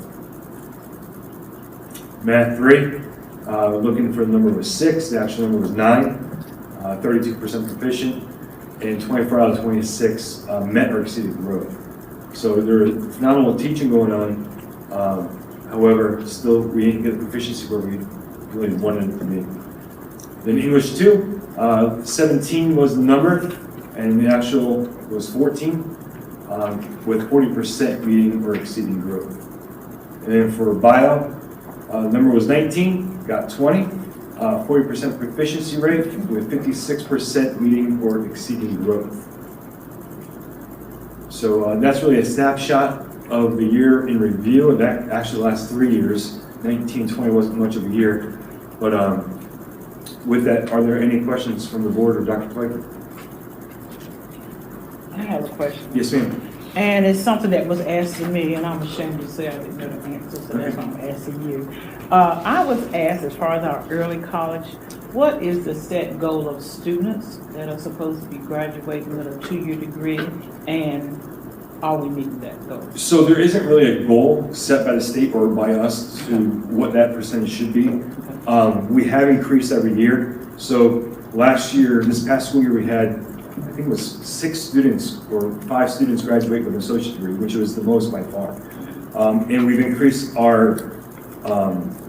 Math 3, looking for the number was 6, the actual number was 9, 32% proficient, and 24 out of 26 met or exceeded growth. So there's phenomenal teaching going on. However, still we didn't get the proficiency where we really wanted it to be. Then English 2, 17 was the number, and the actual was 14, with 40% meeting or exceeding growth. And then for Bio, the number was 19, got 20, 40% proficiency rate with 56% meeting or exceeding growth. So that's really a snapshot of the year in review, and that actually lasts 3 years. 19-20 wasn't much of a year, but with that, are there any questions from the board or Dr. Twyford? I have a question. Yes, ma'am. And it's something that was asked to me, and I'm ashamed to say I didn't know the answer, so that's why I'm asking you. I was asked, as far as our early college, what is the set goal of students that are supposed to be graduating with a 2-year degree, and are we meeting that goal? So there isn't really a goal set by the state or by us to what that percentage should be. We have increased every year. So last year, this past school year, we had, I think it was 6 students or 5 students graduate with an associate degree, which was the most by far. And we've increased our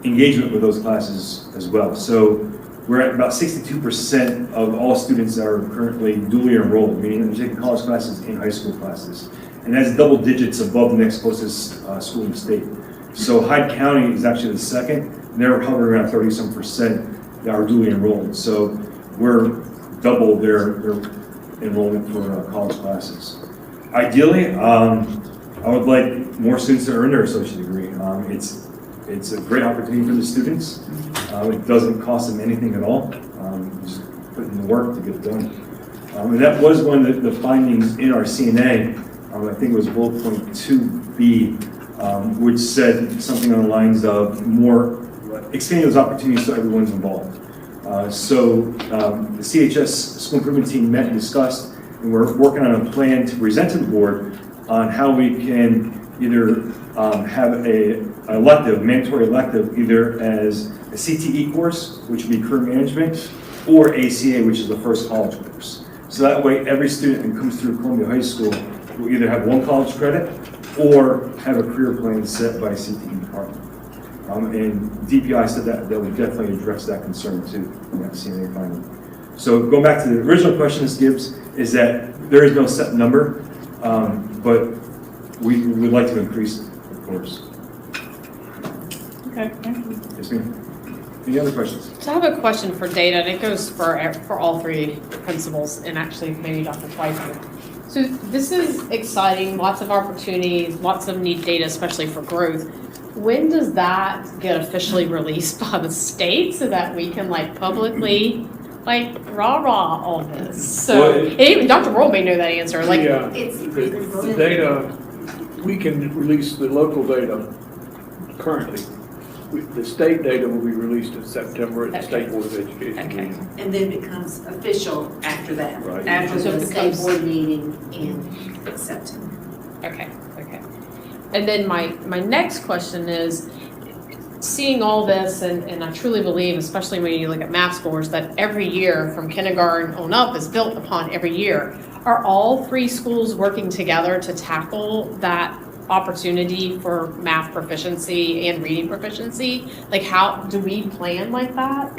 engagement with those classes as well. So we're at about 62% of all students that are currently dually enrolled, meaning they're taking college classes and high school classes. And that's double digits above the next closest school in the state. So Hyde County is actually the second, and they're hovering around 30-some% that are dually enrolled. So we're double their enrollment for college classes. Ideally, I would like more students to earn their associate degree. It's a great opportunity for the students. It doesn't cost them anything at all. Just put in the work to get it done. And that was one of the findings in our CNA. I think it was bullet point 2B, which said something on the lines of more expanding those opportunities so everyone's involved. So the CHS School Improvement Team met and discussed, and we're working on a plan to present to the board on how we can either have a mandatory elective, either as a CTE course, which would be career management, or ACA, which is the first college course. So that way, every student that comes through Columbia High School will either have one college credit or have a career plan set by a CTE department. And DPI said that would definitely address that concern too in that CNA finding. So going back to the original question this gives is that there is no set number, but we would like to increase it, of course. Okay, thank you. Yes, ma'am. Any other questions? So I have a question for Data, and it goes for all three principals, and actually maybe Dr. Schweitzer. So this is exciting, lots of opportunities, lots of neat data, especially for growth. When does that get officially released by the state so that we can publicly rah-rah all this? So Well, even Dr. Worrell may know that answer. The data, we can release the local data currently. The state data will be released in September at the State Board of Education Okay. meeting. And then becomes official after that, Right. after So the it state becomes- board meeting in September. Okay. And then my next question is, seeing all this, and I truly believe, especially when you look at math scores, that every year from kindergarten on up is built upon every year. Are all three schools working together to tackle that opportunity for math proficiency and reading proficiency? How do we plan like that?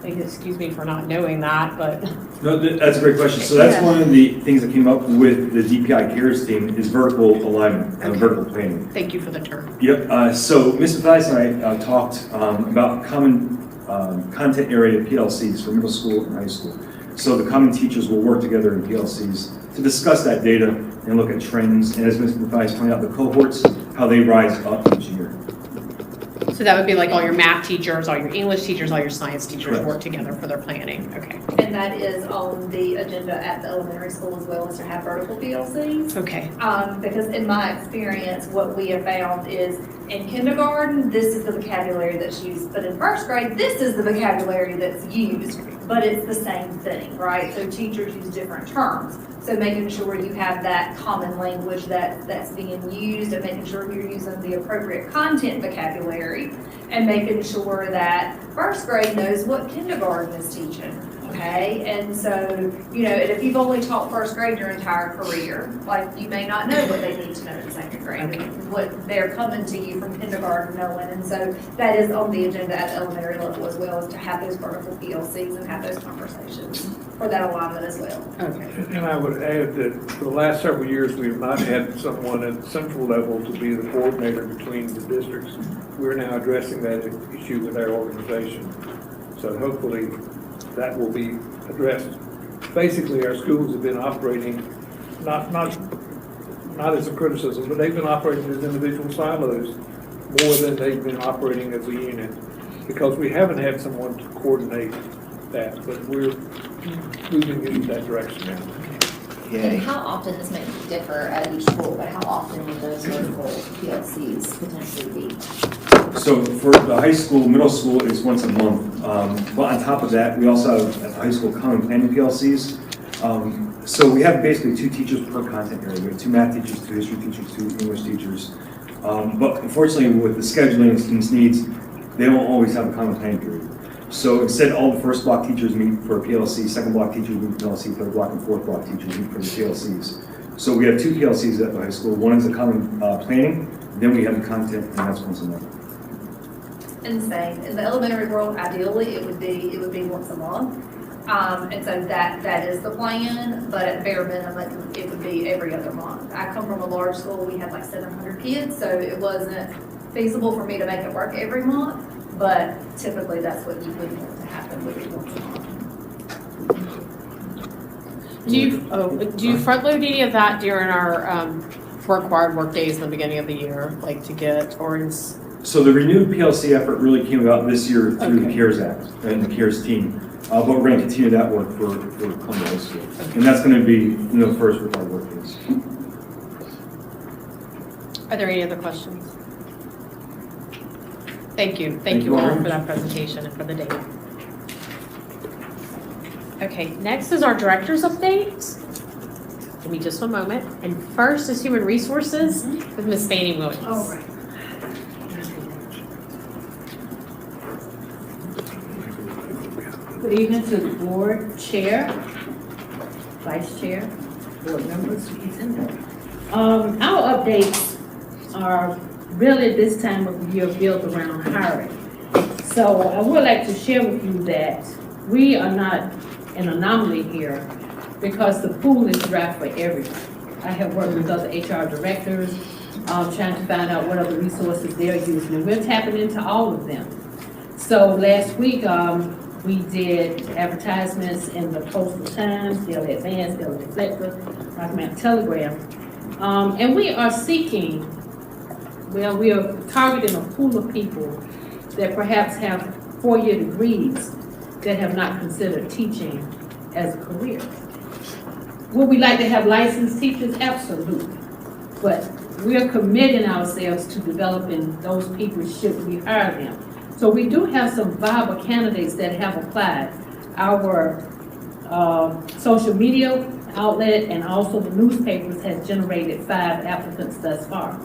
Excuse me for not knowing that, but. No, that's a great question. So that's one of the things that came up with the DPI CARES team is vertical alignment, vertical planning. Thank you for the term. Yep, so Ms. Mathias and I talked about common content area PLCs for middle school and high school. So the common teachers will work together in PLCs to discuss that data and look at trends, and as Ms. Mathias pointed out, the cohorts, how they rise up each year. So that would be all your math teachers, all your English teachers, all your science teachers Correct. work together for their planning. Okay. And that is on the agenda at the elementary school as well, as to have vertical PLCs. Okay. Because in my experience, what we have found is in kindergarten, this is the vocabulary that's used, but in first grade, this is the vocabulary that's used, but it's the same thing, right? So teachers use different terms. So making sure you have that common language that's being used, and making sure you're using the appropriate content vocabulary, and making sure that first grade knows what kindergarten is teaching. Okay, and so, and if you've only taught first grade your entire career, you may not know what they need to know in second grade, and what they're coming to you from kindergarten knowing. And so that is on the agenda at the elementary level as well, as to have those vertical PLCs and have those conversations for that alignment as well. Okay. And I would add that for the last several years, we have not had someone at the central level to be the coordinator between the districts. We're now addressing that issue with our organization. So hopefully that will be addressed. Basically, our schools have been operating, not as a criticism, but they've been operating as individual silos more than they've been operating as a unit, because we haven't had someone to coordinate that, but we're moving in that direction now. And Yay. how often, this may differ at each school, but how often would those vertical PLCs potentially be? So for the high school, middle school is once a month. But on top of that, we also have at the high school common planning PLCs. So we have basically 2 teachers per content area. We have 2 math teachers, 2 history teachers, 2 English teachers. But unfortunately, with the scheduling and students' needs, they don't always have a common planning period. So instead, all the first block teachers meet for a PLC, second block teachers meet for PLC, third block and fourth block teachers meet for the PLCs. So we have 2 PLCs at the high school. One is the common planning, then we have the content, and that's once a month. insane. In the elementary world, ideally, it would be once a month. And so that is the plan, but at bare minimum, it would be every other month. I come from a large school, we had like 700 kids, so it wasn't feasible for me to make it work every month, but typically that's what you would want to happen, would be once a month. Do you front load any of that during our required work days in the beginning of the year, like to get, or is? So the renewed PLC effort really came about this year through the Okay. CARES Act and the CARES team. But we're going to continue that work for Columbia High School. And that's going to be the first required work days. Are there any other questions? Thank you. Thank you all for that presentation and for the data. Okay, next is our director's update. Give me just one moment. And first is Human Resources with Ms. Fannie Williams. All right. Good evening to the board, chair, vice chair, board members. Our updates are really this time of the year built around hiring. So I would like to share with you that we are not an anomaly here because the pool is dry for everyone. I have worked with other HR directors, trying to find out what other resources they're using, and we're tapping into all of them. So last week, we did advertisements in the Postal Times, Daily Advance, Daily Reflector, Rocky Mountain Telegram. And we are seeking, well, we are targeting a pool of people that perhaps have 4-year degrees that have not considered teaching as a career. Would we like to have licensed teachers? Absolutely. But we are committing ourselves to developing those people should we hire them. So we do have some viable candidates that have applied. Our social media outlet and also the newspapers has generated 5 applicants thus far.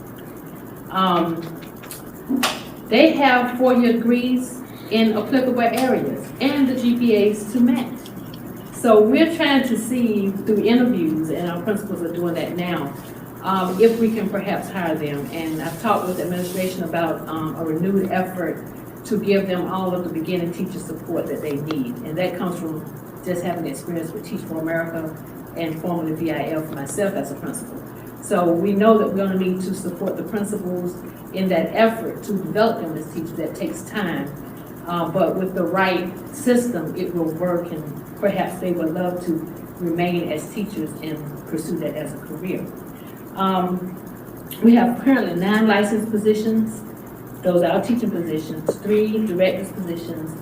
They have 4-year degrees in applicable areas and the GPAs to match. So we're trying to see through interviews, and our principals are doing that now, if we can perhaps hire them. And I've talked with the administration about a renewed effort to give them all of the beginning teacher support that they need. And that comes from just having experience with Teach for America and formerly VIL for myself as a principal. So we know that we're gonna need to support the principals in that effort to develop them as teachers. That takes time. But with the right system, it will work, and perhaps they would love to remain as teachers and pursue that as a career. We have currently 9 licensed positions. Those are our teaching positions, 3 directors positions,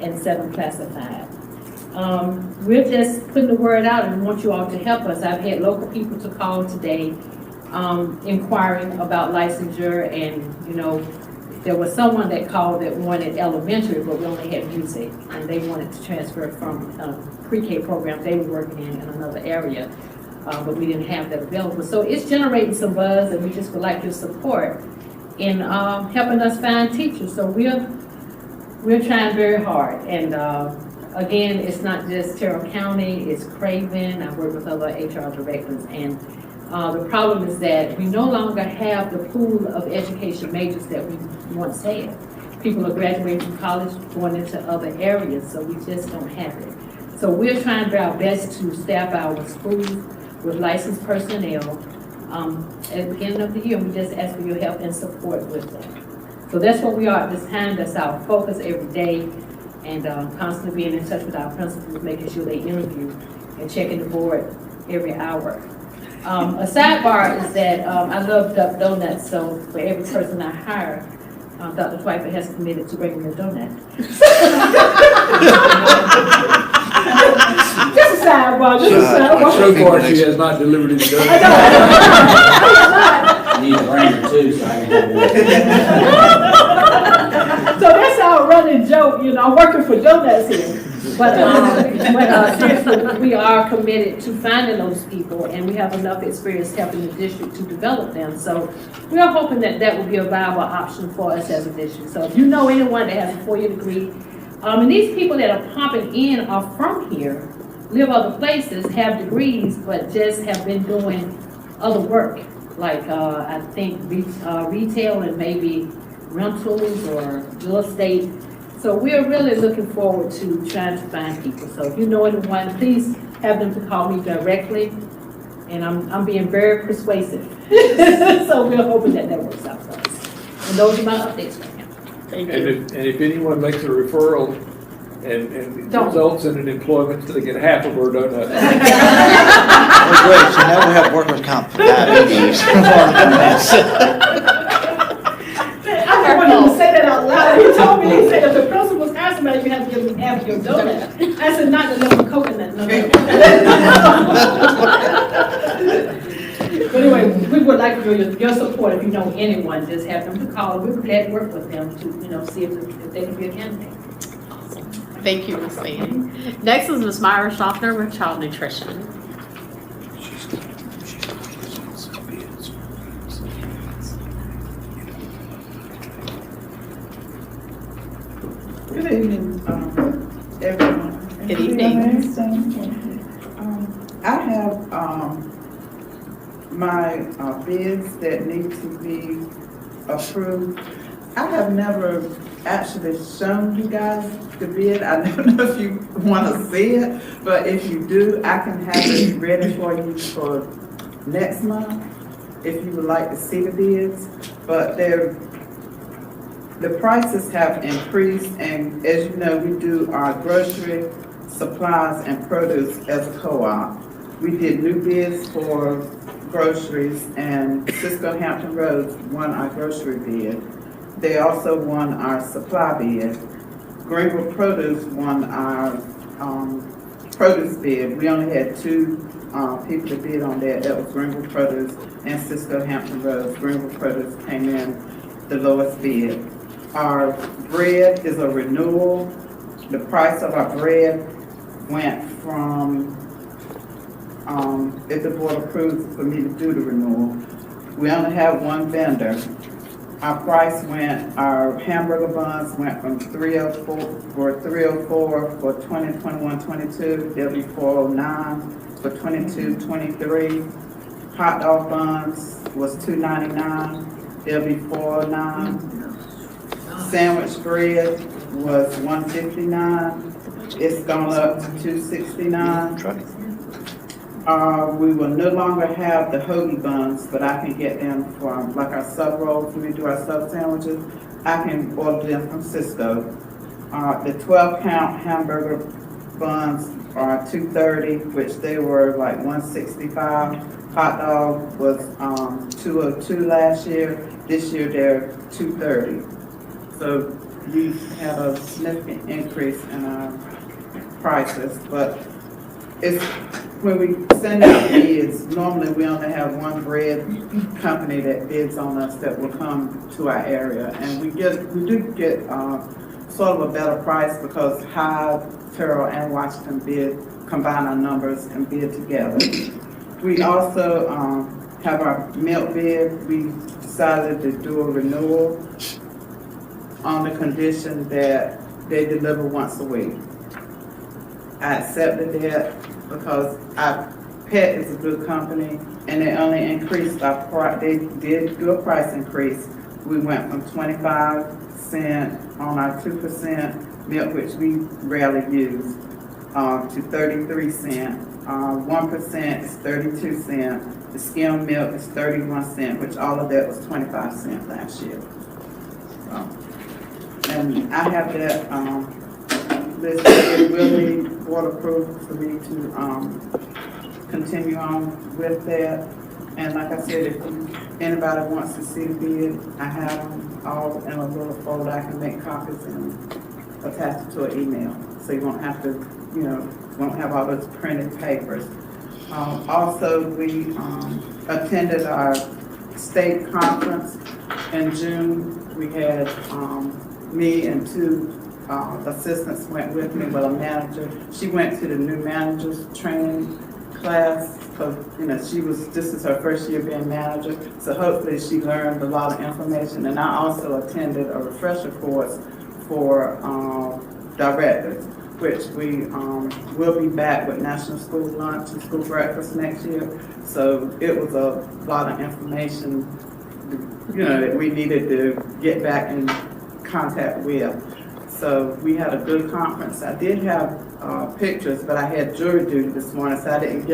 and 7 classified. We're just putting the word out and want you all to help us. I've had local people to call today, inquiring about licensure, and there was someone that called that wanted elementary, but we only had music, and they wanted to transfer from pre-K program they were working in another area, but we didn't have that available. So it's generating some buzz, and we just would like your support in helping us find teachers. So we're trying very hard, and again, it's not just Terrell County, it's Craven. I work with other HR directors, and the problem is that we no longer have the pool of education majors that we once had. People are graduating from college, going into other areas, so we just don't have it. So we're trying our best to staff our schools with licensed personnel. At the beginning of the year, we just ask for your help and support with that. So that's what we are at this time. That's our focus every day, and constantly being in touch with our principals, making sure they interview and checking the board every hour. A sidebar is that I love Duck Donuts, so for every person I hire, Dr. Twyford has committed to bringing me a donut. Just a sidebar, just a sidebar. So far, she has not delivered any donuts. I need a brainer too, so I can have So that's our running joke, I'm working for donuts here. But seriously, we are committed to finding those people, and we have enough experience helping the district to develop them. So we are hoping that that will be a viable option for us as a district. So if you know anyone that has a 4-year degree, and these people that are popping in are from here, live other places, have degrees, but just have been doing other work, like I think retail and maybe rentals or real estate. So we're really looking forward to trying to find people. So if you know anyone, please have them to call me directly. And I'm being very persuasive. So we're hoping that works out for us. And those are my updates right now. And if anyone makes a referral and Don't. results in an employment, they get half of her donut. Oh, great, so now we have workers' comp diabetes. I wanted to say that out loud. He told me, he said, if the principal's asking about it, you have to give them half your donut. I said, not the little coconut, no. But anyway, we would like your support. If you know anyone, just have them to call. We're glad to work with them to, see if they can be a candidate. Thank you, Ms. Manning. Next is Ms. Myra Schaffner with Child Nutrition. Good evening, everyone. Good evening. I have, my bids that need to be approved. I have never actually shown you guys the bid. I don't know if you want to see it, but if you do, I can have it ready for you for next month, if you would like to see the bids. But the prices have increased, and as you know, we do our grocery, supplies, and produce as a co-op. We did new bids for groceries, and Cisco Hampton Roads won our grocery bid. They also won our supply bid. Greenville Produce won our produce bid. We only had two people to bid on that. That was Greenville Produce and Cisco Hampton Roads. Greenville Produce came in the lowest bid. Our bread is a renewal. The price of our bread went from, if the board approves for me to do the renewal, we only have one vendor. Our price went, our hamburger buns went from $304 for 2021-22, they'll be $409 for 22-23. Hot dog buns was $2.99, they'll be $409. Sandwich bread was $159, it's gone up to $269. We will no longer have the hoagie buns, but I can get them from, like our sub rolls, when we do our sub sandwiches, I can order them from Cisco. The 12-count hamburger buns are $230, which they were like $165. Hot dog was $202 last year. This year they're $230. So we had a significant increase in our prices, but it's, when we send out bids, normally we only have one bread company that bids on us that will come to our area. And we do get sort of a better price because Hyde, Terrell, and Washington combine our numbers and bid together. We also have our milk bid. We decided to do a renewal on the condition that they deliver once a week. I accepted that because our Pet is a good company, and they only increased our price. They did do a price increase. We went from 25 cents on our 2% milk, which we rarely use, to 33 cents. 1% is 32 cents. The skim milk is 31 cents, which all of that was 25 cents last year. And I have that list. It will need board approval for me to continue on with that. And like I said, if anybody wants to see the bid, I have them all in a little folder. I can make copies and attach it to an email, so you won't have to, won't have all those printed papers. Also, we attended our state conference in June. We had me and two assistants went with me, but a manager. She went to the new managers training class because this is her first year being manager. So hopefully she learned a lot of information. And I also attended a refresher course for directors, which we will be back with National School Lunch and School Breakfast next year. So it was a lot of information that we needed to get back in contact with. So we had a good conference. I did have pictures, but I had jury duty this morning, so I didn't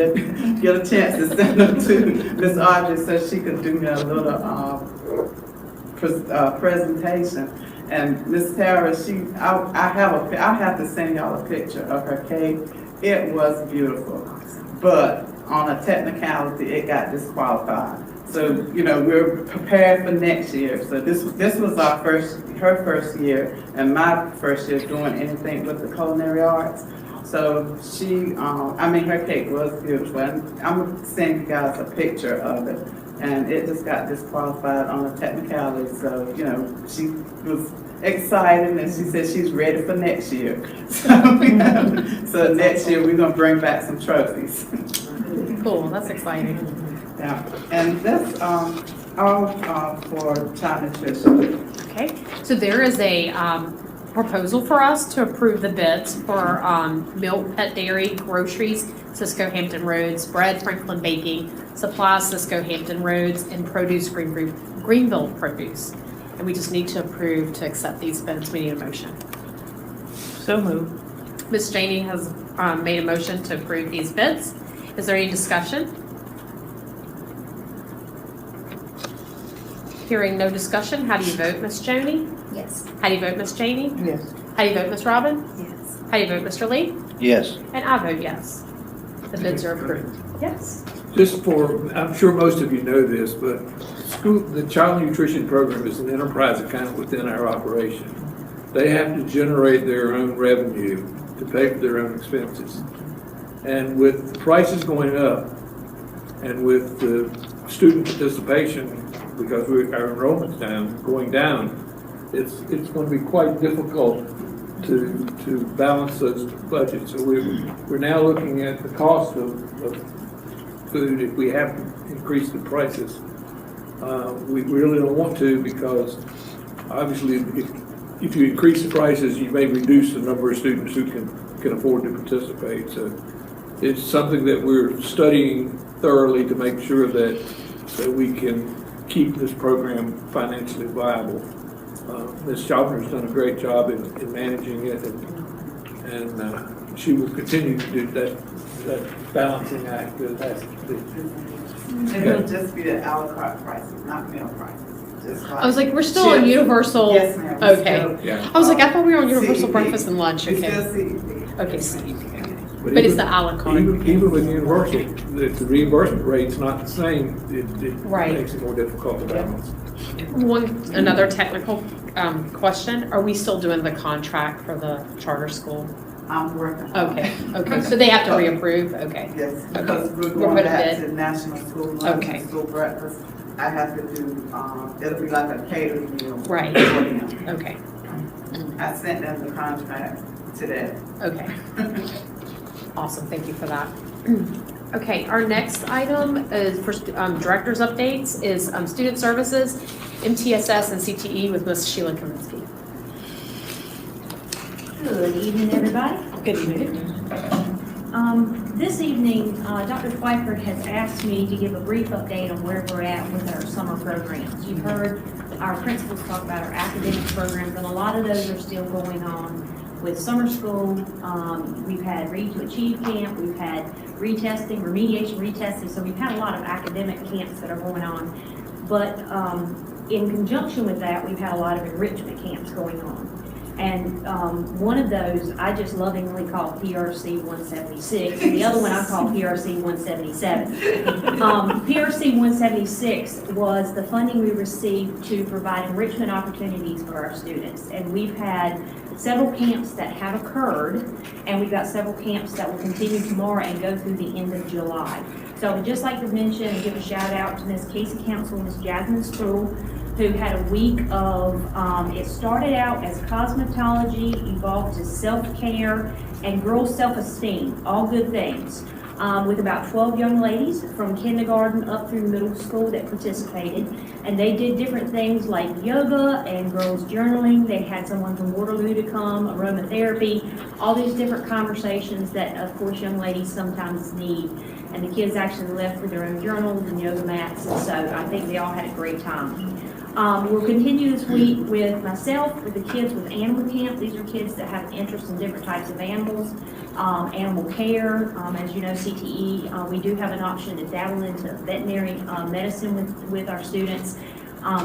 get a chance to send them to Miss Audrey so she could do me a little presentation. And Miss Tara, I have to send y'all a picture of her cake. It was beautiful, but on a technicality, it got disqualified. So, we're prepared for next year. So this was her first year, and my first year doing anything with the culinary arts. So her cake was beautiful. And I'm gonna send you guys a picture of it. And it just got disqualified on a technicality. So, she was excited, and she said she's ready for next year. So next year we're gonna bring back some trophies. Cool, that's exciting. Yeah, and that's all for child nutrition. Okay, so there is a proposal for us to approve the bids for milk, pet dairy, groceries, Cisco Hampton Roads, bread, Franklin Baking, supplies, Cisco Hampton Roads, and produce, Greenville Produce. And we just need to approve to accept these bids. We need a motion. So moved. Ms. Janey has made a motion to approve these bids. Is there any discussion? Hearing no discussion, how do you vote, Ms. Janey? Yes. How do you vote, Ms. Janey? Yes. How do you vote, Ms. Robin? Yes. How do you vote, Mr. Lee? Yes. And I vote yes. The bids are approved. Yes. I'm sure most of you know this, but the child nutrition program is an enterprise account within our operation. They have to generate their own revenue to pay for their own expenses. And with prices going up and with the student participation, because our enrollment's going down, it's going to be quite difficult to balance those budgets. So we're now looking at the cost of food if we have to increase the prices. We really don't want to, because obviously if you increase the prices, you may reduce the number of students who can afford to participate. So it's something that we're studying thoroughly to make sure that we can keep this program financially viable. Ms. Schaubner's done a great job in managing it, and she will continue to do that balancing act. It will just be the a la carte prices, not meal prices. I was like, we're still on universal. Yes, ma'am. Okay. Yeah. I was like, I thought we were on universal CEP. breakfast and lunch. It's Okay. still CEP. Okay, CEP. But But it's the a la carte. Even with universal, if the reimbursement rate's not the same, it Right. makes it more difficult to balance. Another technical question. Are we still doing the contract for the charter school? I'm working. on it. Okay. So they have to reapprove? Okay. Yes, because we're We're going putting back it- to national school lunch Okay. and school breakfast. I have to do, it'll be like a catered meal. Right. for them. Okay. I sent them the contract today. Okay. Awesome. Thank you for that. Okay, our next item is for director's updates is student services, MTSS, and CTE with Ms. Sheila Kaminsky. Good evening, everybody. Good evening. This evening, Dr. Twyford has asked me to give a brief update on where we're at with our summer programs. You've heard our principals talk about our academic programs, and a lot of those are still going on with summer school. We've had Read to Achieve camp, we've had retesting, remediation retesting, so we've had a lot of academic camps that are going on. But in conjunction with that, we've had a lot of enrichment camps going on. And one of those I just lovingly call PRC 176, and the other one I call PRC 177. PRC 176 was the funding we received to provide enrichment opportunities for our students. And we've had several camps that have occurred, and we've got several camps that will continue tomorrow and go through the end of July. So I would just like to mention and give a shout out to Ms. Casey Council, Ms. Jasmine Sproul, who had a week of, it started out as cosmetology, evolved to self-care, and girls' self-esteem, all good things, with about 12 young ladies from kindergarten up through middle school that participated. And they did different things like yoga and girls journaling. They had someone from Waterloo to come, aromatherapy, all these different conversations that, of course, young ladies sometimes need. and the kids actually left with their own journals and yoga mats, and so I think they all had a great time. We'll continue this week with myself, with the kids with Animal Camp. These are kids that have an interest in different types of animals, animal care. As you know, CTE, we do have an option to dabble into veterinary medicine with our students,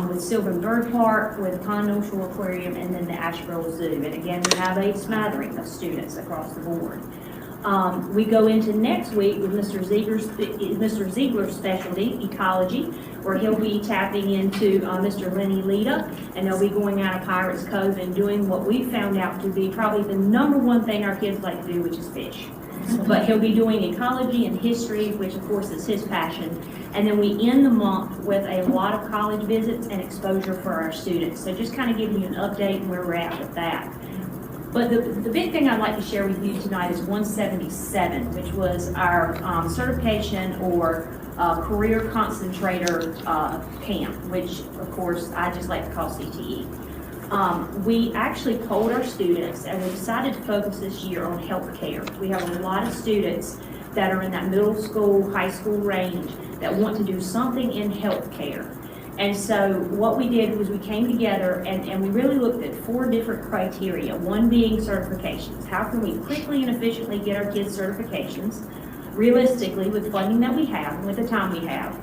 with Sylvan Bird Park, with Pond Knoll Shore Aquarium, and then the Asheville Zoo. And again, we have a smattering of students across the board. We go into next week with Mr. Ziegler's specialty, ecology, where he'll be tapping into Mr. Lenny Lita, and they'll be going out of Pirates Cove and doing what we found out to be probably the number one thing our kids like to do, which is fish. But he'll be doing ecology and history, which of course is his passion. And then we end the month with a lot of college visits and exposure for our students. So just kind of giving you an update on where we're at with that. But the big thing I'd like to share with you tonight is 177, which was our certification or career concentrator camp, which of course I just like to call CTE. We actually polled our students and we decided to focus this year on healthcare. We have a lot of students that are in that middle school, high school range that want to do something in healthcare. And so what we did was we came together and we really looked at 4 different criteria, one being certifications. How can we quickly and efficiently get our kids certifications, realistically with funding that we have and with the time we have?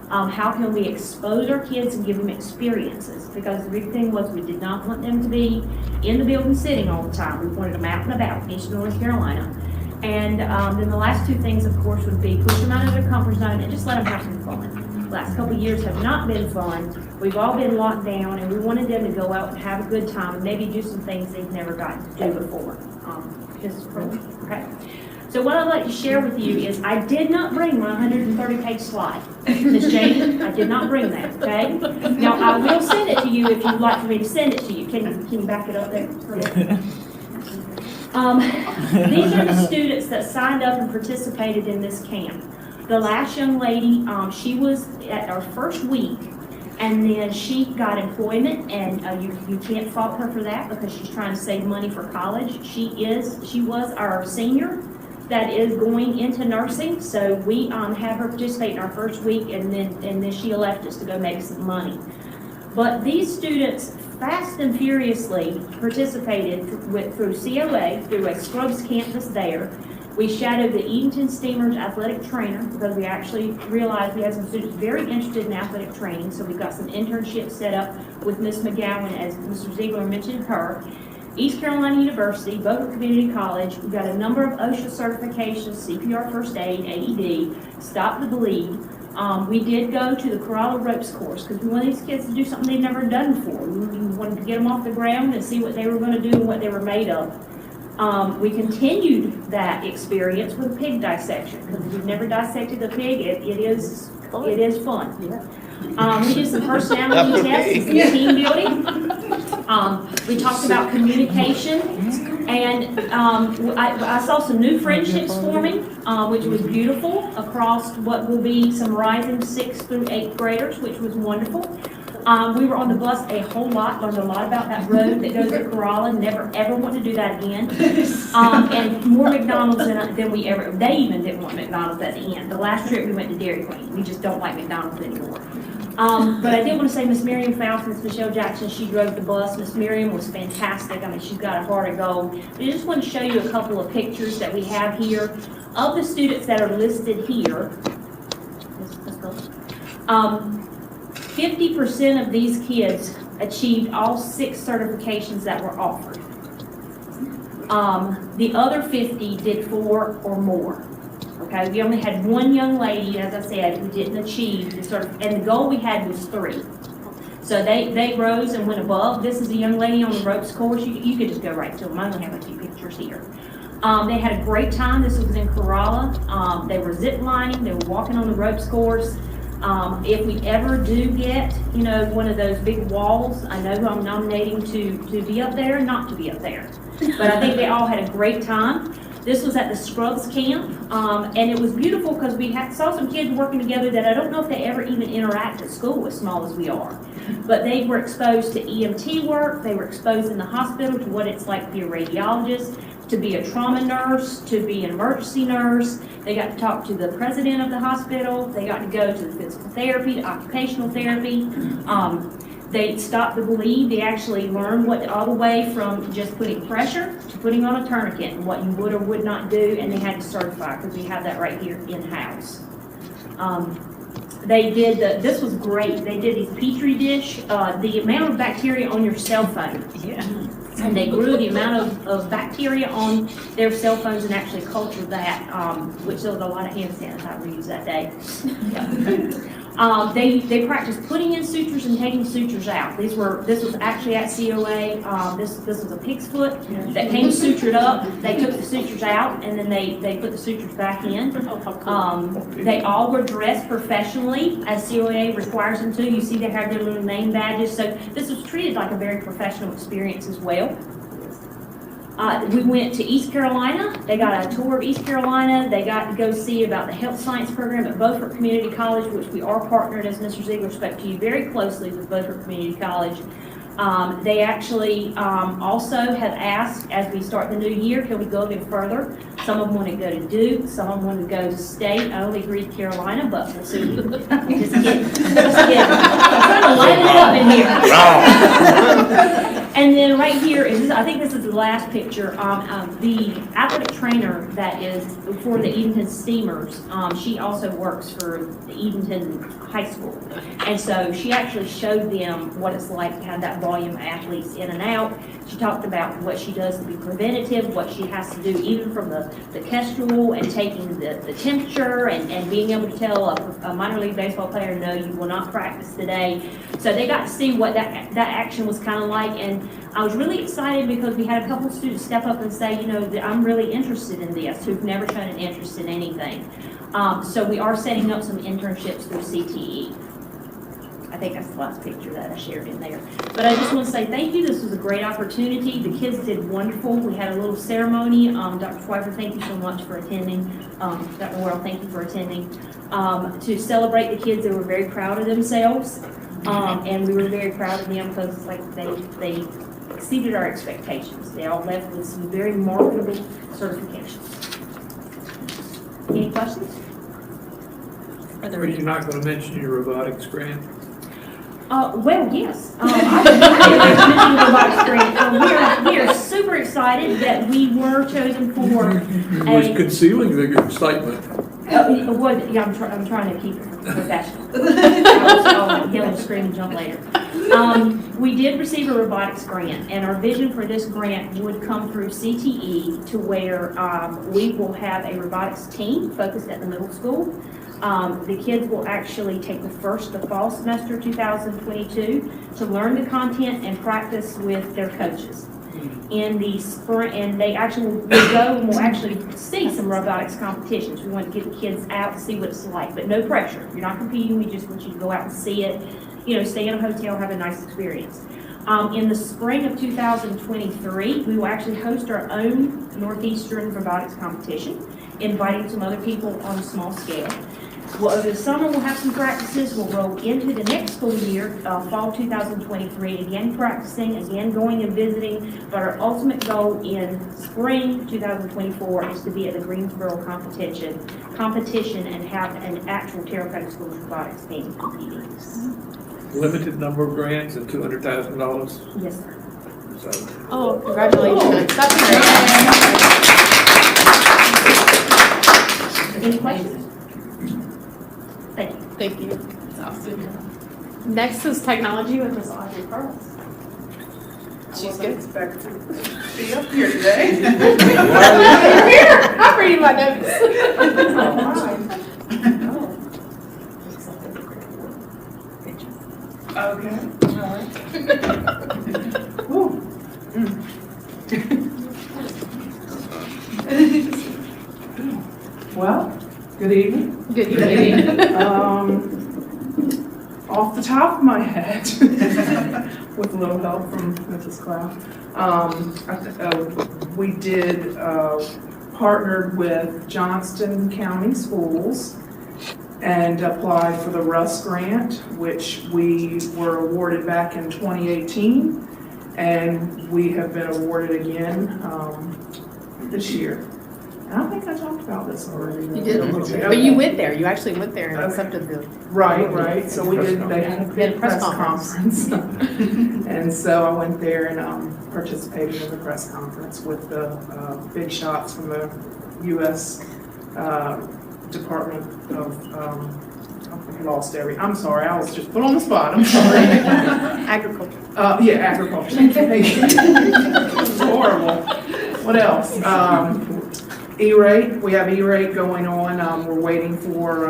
How can we expose our kids and give them experiences? Because the big thing was we did not want them to be in the building sitting all the time. We wanted them out and about, Eastern North Carolina. And then the last 2 things, of course, would be push them out of their comfort zone and just let them have some fun. The last couple of years have not been fun. We've all been locked down, and we wanted them to go out and have a good time and maybe do some things they've never gotten to do before. Okay. So what I'd like to share with you is I did not bring my 130-page slide. Ms. Jane, I did not bring that, okay? Now, I will send it to you if you'd like for me to send it to you. Can you back it up there? These are the students that signed up and participated in this camp. The last young lady, she was at our first week, and then she got employment, and you can't fault her for that because she's trying to save money for college. She was our senior that is going into nursing, so we had her participate in our first week, and then she left us to go make some money. But these students fast and furiously participated through COA, through a Scrubs campus there. We shadowed the Edenton Steamers athletic trainer because we actually realized we had some students very interested in athletic training, so we've got some internships set up with Ms. McGowan, as Mr. Ziegler mentioned her. East Carolina University, Boca Community College, we've got a number of OSHA certifications, CPR first aid, AED, stop the bleed. We did go to the Corolla ropes course because we wanted these kids to do something they'd never done before. We wanted to get them off the ground and see what they were going to do and what they were made of. We continued that experience with pig dissection because if you've never dissected a pig, it is fun. We did some personality tests and some team building. We talked about communication, and I saw some new friendships forming, which was beautiful across what will be some rising 6th through 8th graders, which was wonderful. We were on the bus a whole lot, learned a lot about that road that goes to Corolla, never ever want to do that again. And more McDonald's than we ever, they even didn't want McDonald's at the end. The last trip we went to Dairy Queen, we just don't like McDonald's anymore. But I did want to say Miss Miriam Faust, Miss Michelle Jackson, she drove the bus. Miss Miriam was fantastic. I mean, she's got a heart of gold. But I just want to show you a couple of pictures that we have here of the students that are listed here. 50% of these kids achieved all 6 certifications that were offered. The other 50 did 4 or more. Okay, we only had 1 young lady, as I said, who didn't achieve the and the goal we had was 3. So they rose and went above. This is a young lady on the ropes course. You could just go right to them. I only have a few pictures here. They had a great time. This was in Corolla. They were zip lining. They were walking on the ropes course. If we ever do get, one of those big walls, I know who I'm nominating to be up there, not to be up there. But I think they all had a great time. This was at the Scrubs camp, and it was beautiful because we saw some kids working together that I don't know if they ever even interact at school as small as we are. But they were exposed to EMT work. They were exposed in the hospital to what it's like to be a radiologist. to be a trauma nurse, to be an emergency nurse. They got to talk to the president of the hospital. They got to go to the physical therapy, to occupational therapy. They stopped the bleed. They actually learned all the way from just putting pressure to putting on a tourniquet and what you would or would not do, and they had to certify because we have that right here in-house. They did, this was great. They did these petri dish, the amount of bacteria on your cell phone. Yeah. And they grew the amount of bacteria on their cell phones and actually cultured that, which there was a lot of hand sanitizer used that day. They practiced putting in sutures and taking sutures out. This was actually at COA. This was a pig's foot that came sutured up. They took the sutures out and then they put the sutures back in. They all were dressed professionally as COA requires them to. You see they have their little name badges. So this was treated like a very professional experience as well. We went to East Carolina. They got a tour of East Carolina. They got to go see about the health science program at Beaufort Community College, which we are partnered, as Mr. Ziegler spoke to you, very closely with Beaufort Community College. They actually also have asked, as we start the new year, can we go a bit further? Some of them want to go to Duke, some of them want to go to state. I only agreed Carolina, but we'll see. Just kidding. I'm trying to lighten it up in here. And then right here is, I think this is the last picture, the athletic trainer that is for the Edenton Steamers. She also works for the Edenton High School. And so she actually showed them what it's like to have that volume of athletes in and out. She talked about what she does to be preventative, what she has to do even from the kestrel and taking the temperature and being able to tell a minor league baseball player, no, you will not practice today. So they got to see what that action was kind of like. And I was really excited because we had a couple of students step up and say, you know, I'm really interested in this, who've never shown an interest in anything. So we are setting up some internships through CTE. I think that's the last picture that I shared in there. But I just want to say thank you. This was a great opportunity. The kids did wonderful. We had a little ceremony. Dr. Schweifer, thank you so much for attending. Dr. Worrell, thank you for attending. To celebrate the kids, they were very proud of themselves. And we were very proud of them because they exceeded our expectations. They all left with some very marketable certifications. Any questions? Are you not going to mention your robotics grant? Well, yes. I mentioned the robotics grant. We are super excited that we were chosen for Was concealing the excitement. Yeah, I'm trying to keep it professional. I'll yell and scream and jump later. We did receive a robotics grant, and our vision for this grant would come through CTE to where we will have a robotics team focused at the middle school. The kids will actually take the fall semester 2022 to learn the content and practice with their coaches. In the spring, and they actually will go and we'll actually see some robotics competitions. We want to get the kids out and see what it's like, but no pressure. You're not competing, we just want you to go out and see it, you know, stay in a hotel, have a nice experience. In the spring of 2023, we will actually host our own Northeastern robotics competition, inviting some other people on a small scale. Well, over the summer, we'll have some practices. We'll roll into the next school year, fall 2023, again practicing, again going and visiting. But our ultimate goal in spring 2024 is to be at the Greensboro competition and have an actual Terrell County Schools robotics team competing. Limited number of grants and $200,000. Yes, sir. So, Oh, congratulations. That's great. Any questions? Thank you. Thank you. That's awesome. Next is technology with Ms. Audrey Pearls. She's good. Expect to be up here today. You're here. I'm reading my notes. Okay. All right. Woo. Well, good evening. Good evening. Off the top of my head, with a little help from Mrs. Cloud, we did partnered with Johnston County Schools and applied for the RUS grant, which we were awarded back in 2018, and we have been awarded again this year. And I think I talked about this already. You did a little bit, but you went there, you actually went there and accepted the. Right, so we did, they had a Had big a press press conference. And so I went there and participated in the press conference with the big shots from the U.S. Department of, I lost I'm sorry, I was just put on the spot, I'm sorry. Agriculture. Yeah, agriculture. It's horrible. What else? E-rate, we have E-rate going on. We're waiting for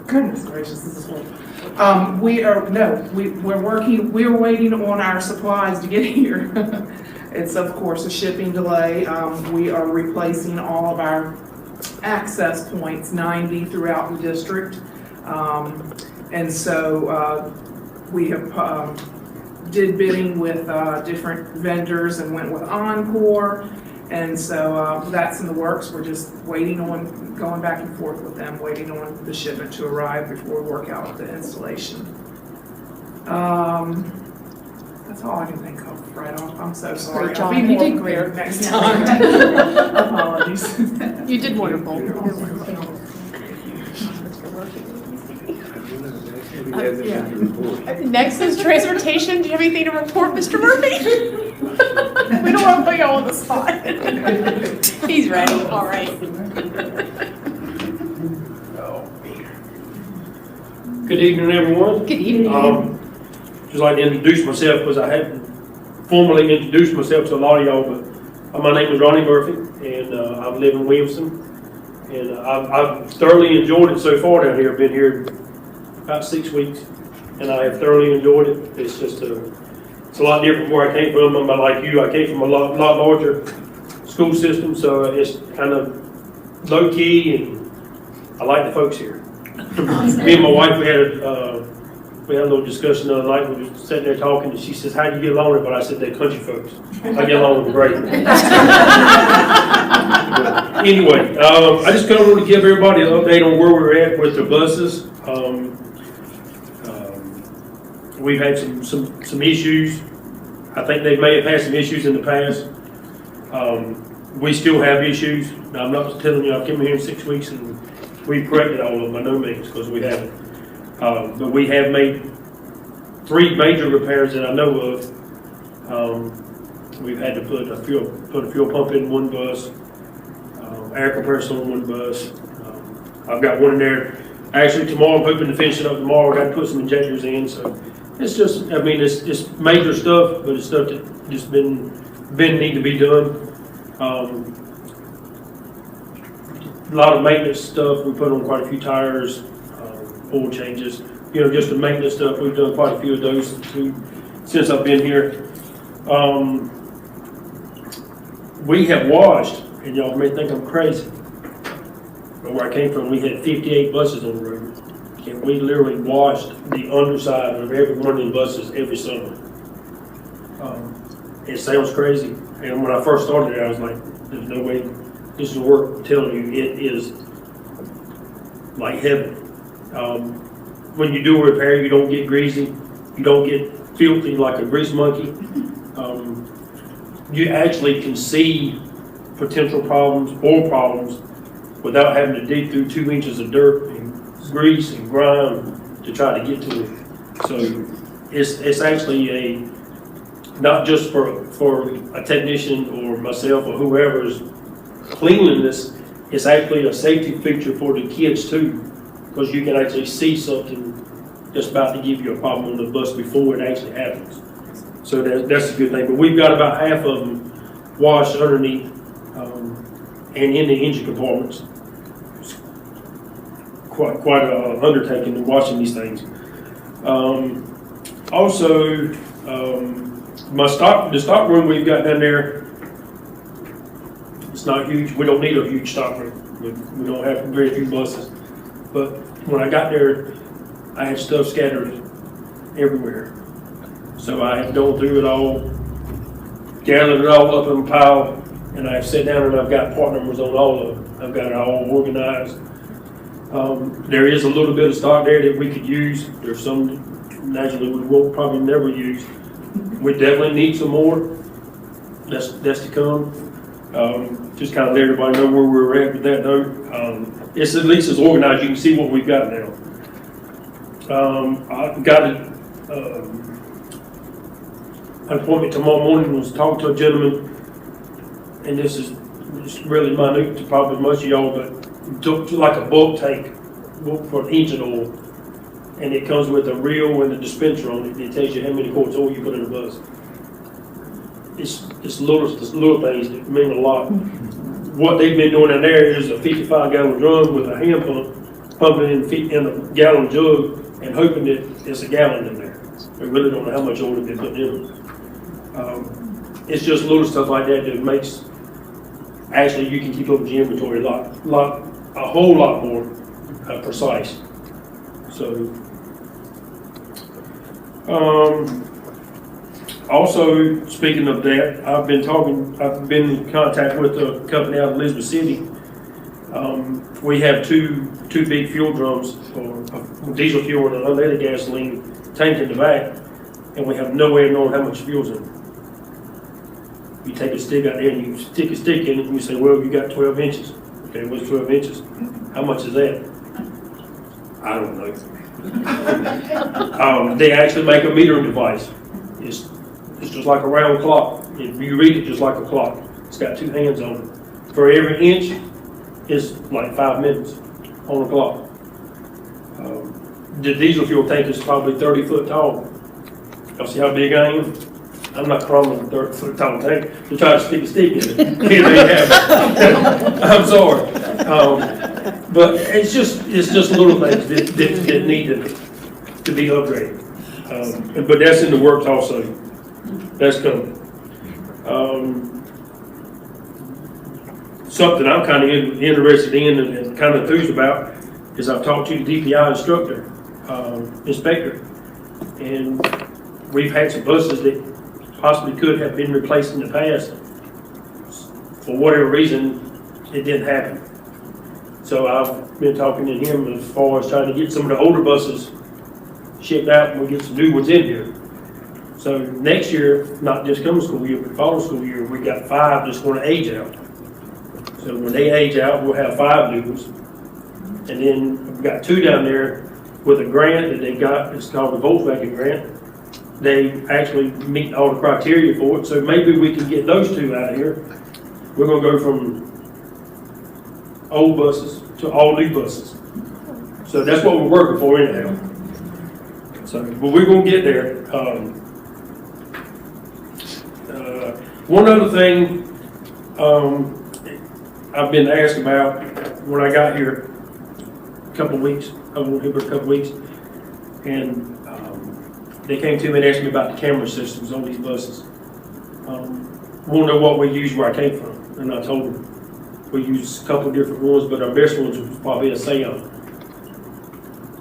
goodness gracious, this is horrible. We're waiting on our supplies to get here. It's of course a shipping delay. We are replacing all of our access points, 90 throughout the district. And so we have did bidding with different vendors and went with Encore. And so that's in the works. We're just waiting on, going back and forth with them, waiting on the shipment to arrive before we work out the installation. That's all I can think of right off. I'm so sorry. Great job. I'll be You more did prepared great. next time. Apologies. You did wonderful. Next is transportation. Do you have anything to report, Mr. Murphy? We don't want to put you all on the spot. He's ready, all right. Good evening, everyone. Good evening. Just like to introduce myself because I hadn't formally introduced myself to a lot of y'all, but my name is Ronnie Murphy, and I live in Williamson, and I've thoroughly enjoyed it so far down here. I've been here about 6 weeks, and I have thoroughly enjoyed it. It's just it's a lot different from where I came from. I'm like you, I came from a lot larger school system, so it's kind of low key, and I like the folks here. Me and my wife, we had a little discussion the other night. We were sitting there talking, and she says, "How do you get along with?" But I said, "They're country folks. I get along with them great." Anyway, I just kind of want to give everybody an update on where we're at with the buses. We've had some issues. I think they may have had some issues in the past. We still have issues. Now, I'm not telling you I've come here in 6 weeks and we've corrected all of them by no means, because we haven't. But we have made 3 major repairs that I know of. We've had to put a fuel pump in one bus, air compressor on one bus. I've got one in there. Actually, tomorrow I'm hoping to finish it up tomorrow. I got to put some injectors in, so it's just, I mean, it's major stuff, but it's stuff that just need to be done. A lot of maintenance stuff. We put on quite a few tires, oil changes, just the maintenance stuff. We've done quite a few of those since I've been here. We have washed, and y'all may think I'm crazy, but where I came from, we had 58 buses on the road. And we literally washed the underside of every one of the buses every summer. It sounds crazy. And when I first started it, I was like, there's no way this will work. I'm telling you, it is like heaven. When you do a repair, you don't get greasy. You don't get filthy like a grease monkey. You actually can see potential problems or problems without having to dig through 2 inches of dirt and grease and grime to try to get to it. So it's actually not just for a technician or myself or whoever's cleanliness, it's actually a safety feature for the kids too, because you can actually see something just about to give you a problem on the bus before it actually happens. So that's a good thing. But we've got about half of them washed underneath and in the engine compartments. Quite an undertaking in washing these things. Also, the stock room we've got down there, it's not huge. We don't need a huge stock room. We don't have very few buses. But when I got there, I had stuff scattered everywhere. So I have gone through it all, gathered it all up in a pile, and I've sat down and I've got part numbers on all of them. I've got it all organized. There is a little bit of stock there that we could use. There's some naturally we won't probably never use. We definitely need some more. that's to come. Just kind of let everybody know where we're at with that though. It's at least as organized, you can see what we've got now. I've got an appointment tomorrow morning. I was talking to a gentleman, and this is really minute to probably most of y'all, but took like a bulk tank for engine oil, and it comes with a reel and a dispenser on it. It tells you how many quarts of oil you put in the bus. It's little things that mean a lot. What they've been doing in there is a 55-gallon drum with a hand pump, pumping in a gallon jug and hoping that there's a gallon in there. We really don't know how much oil they've been putting in. It's just little stuff like that that makes, actually you can keep up with your inventory a whole lot more precise. So, also, speaking of that, I've been in contact with a company out of Elizabeth City. We have two big fuel drums for diesel fuel and unleaded gasoline tank in the back, and we have no way of knowing how much fuel's in it. You take a stick out there and you stick a stick in it and you say, well, you got 12 inches. Okay, what's 12 inches? How much is that? I don't know. They actually make a metering device. It's just like a round clock. If you read it just like a clock, it's got two hands on it. For every inch, it's like 5 minutes on the clock. The diesel fuel tank is probably 30 foot tall. Y'all see how big I am? I'm not crawling a 30 foot tall tank to try to stick a stick in it. It ain't happening. I'm sorry. But it's just little things that need to be upgraded. But that's in the works also. That's coming. Something I'm kind of interested in and kind of enthused about is I've talked to the DPI inspector, and we've had some buses that possibly could have been replaced in the past. For whatever reason, it didn't happen. So I've been talking to him as far as trying to get some of the older buses shipped out and we'll get some new ones in here. So next year, not this coming school year, but following school year, we got 5 that's going to age out. So when they age out, we'll have 5 new ones. And then we've got 2 down there with a grant that they got. It's called the Volkswagen grant. They actually meet all the criteria for it. So maybe we can get those 2 out of here. We're going to go from old buses to all new buses. So that's what we're working for anyhow. So, but we're going to get there. One other thing I've been asked about when I got here a couple of weeks, I was here for a couple of weeks, and they came to me and asked me about the camera systems on these buses. Want to know what we use where I came from, and I told them we use a couple of different ones, but our best ones was probably a Seon.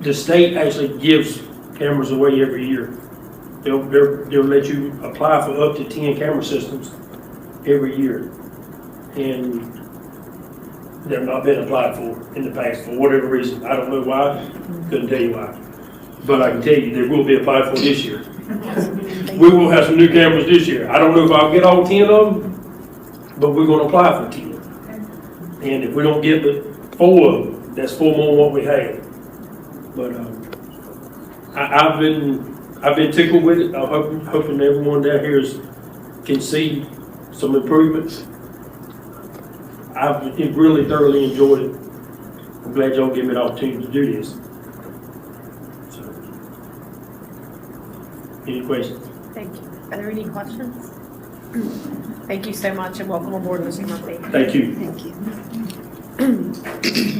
The state actually gives cameras away every year. They'll let you apply for up to 10 camera systems every year, and they've not been applied for in the past for whatever reason. I don't know why. Couldn't tell you why, but I can tell you they will be applied for this year. We will have some new cameras this year. I don't know if I'll get all 10 of them, but we're going to apply for 10. And if we don't get the 4 of them, that's 4 more than what we had. But I've been tickled with it. I'm hoping everyone down here can see some improvements. I've really thoroughly enjoyed it. I'm glad y'all give me the opportunity to do this. So, any questions? Thank you. Are there any questions? Thank you so much and welcome aboard, Mr. Murphy. Thank you. Thank you.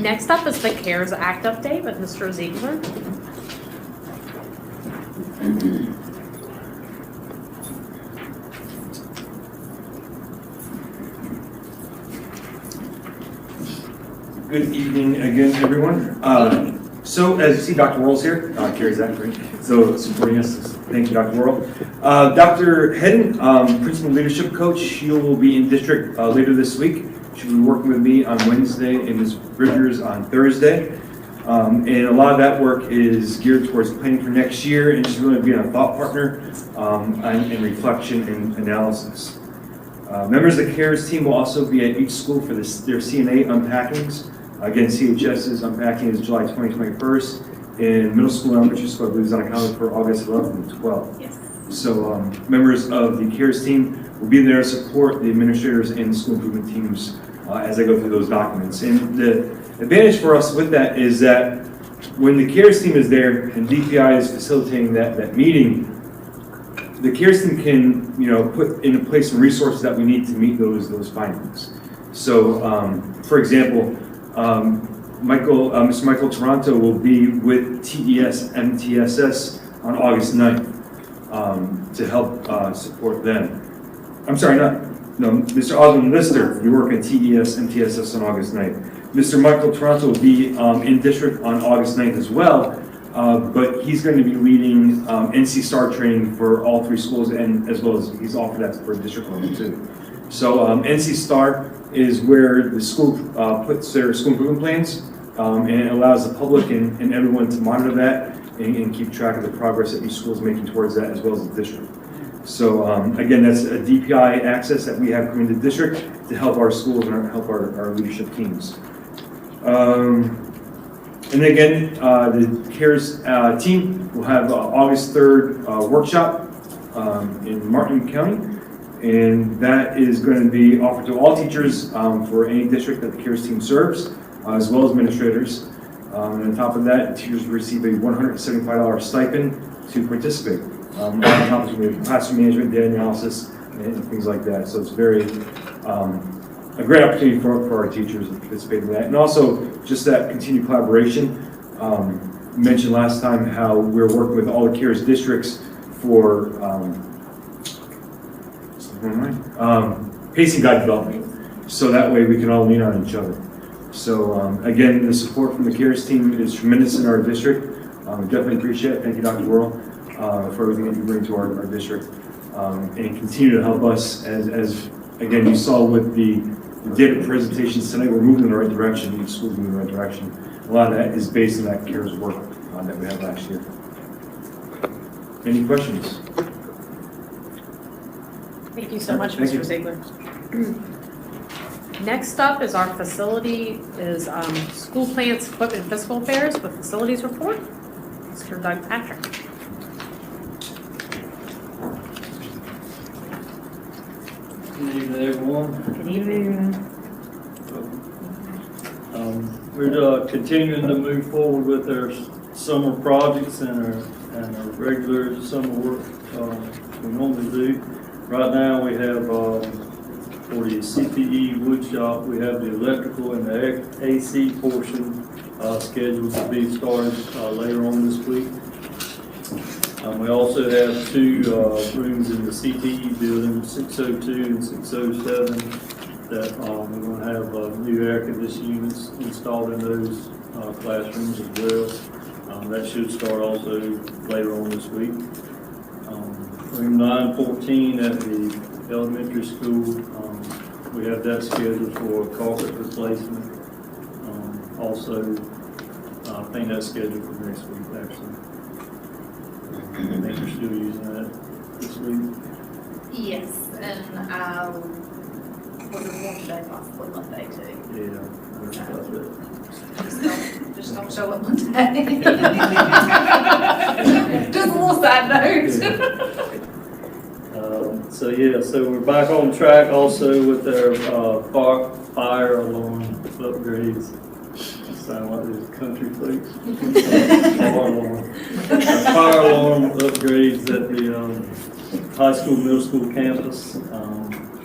Next up is the CARES Act update with Mr. Ziegler. Good evening again, everyone. So as you see, Dr. Worrell's here. Carrie's that great. So supporting us. Thank you, Dr. Worrell. Dr. Hedden, Principal Leadership Coach, she will be in district later this week. She'll be working with me on Wednesday and Ms. Bridgers on Thursday. And a lot of that work is geared towards planning for next year and just really being a thought partner and reflection and analysis. Members of the CARES team will also be at each school for their CNA unpackings. Again, CHS's unpacking is July 21st. In middle school and elementary school, I believe is unaccounted for August 11th and 12th. Yes. So members of the CARES team will be there to support the administrators and the school improvement teams as they go through those documents. And the advantage for us with that is that when the CARES team is there and DPI is facilitating that meeting, the CARES team can, put into place some resources that we need to meet those findings. So, for example, Mr. Michael Toronto will be with TES MTSS on August 9th to help support them. Mr. Osmond Lister will be working at TES MTSS on August 9th. Mr. Michael Toronto will be in district on August 9th as well. But he's going to be leading NC STAR training for all 3 schools, and as well as he's offered that for district level too. So NC STAR is where the school puts their school improvement plans, and it allows the public and everyone to monitor that and keep track of the progress that each school is making towards that, as well as the district. So again, that's a DPI access that we have coming to the district to help our schools and help our leadership teams. And again, the CARES team will have August 3rd workshop in Martin County, and that is going to be offered to all teachers for any district that the CARES team serves, as well as administrators. And on top of that, teachers receive a $175 stipend to participate. On top of it, classroom management, data analysis, and things like that. So it's very a great opportunity for our teachers to participate in that. And also just that continued collaboration. Mentioned last time how we're working with all the CARES districts for pacing guide development. So that way we can all lean on each other. So again, the support from the CARES team is tremendous in our district. We definitely appreciate it. Thank you, Dr. Worrell, for everything that you bring to our district. And continue to help us as again, you saw with the data presentations tonight, we're moving in the right direction. Each school's moving in the right direction. A lot of that is based on that CARES work that we had last year. Any questions? Thank you so much, Thank Mr. you. Ziegler. Next up is our school plants, equipment, and fiscal affairs with facilities report. Mr. Doug Patrick. Good evening, everyone. Good evening. We're continuing to move forward with our summer projects and our regular summer work we normally do. Right now we have for the CPE woodshop, we have the electrical and the AC portion scheduled to be started later on this week. We also have 2 rooms in the CTE building, 602 and 607, that we're going to have new air conditioning units installed in those classrooms as well. That should start also later on this week. Room 914 at the elementary school, we have that scheduled for carpet replacement. Also, I think that's scheduled for next week actually. I think you're still using that this week? Yes, and was it one day possibly Monday too? Yeah, that's about it. Just don't show up Monday. Just a little side note. So we're back on track also with our fire alarm upgrades. Sound like these country folks. Fire alarm upgrades at the high school, middle school campus.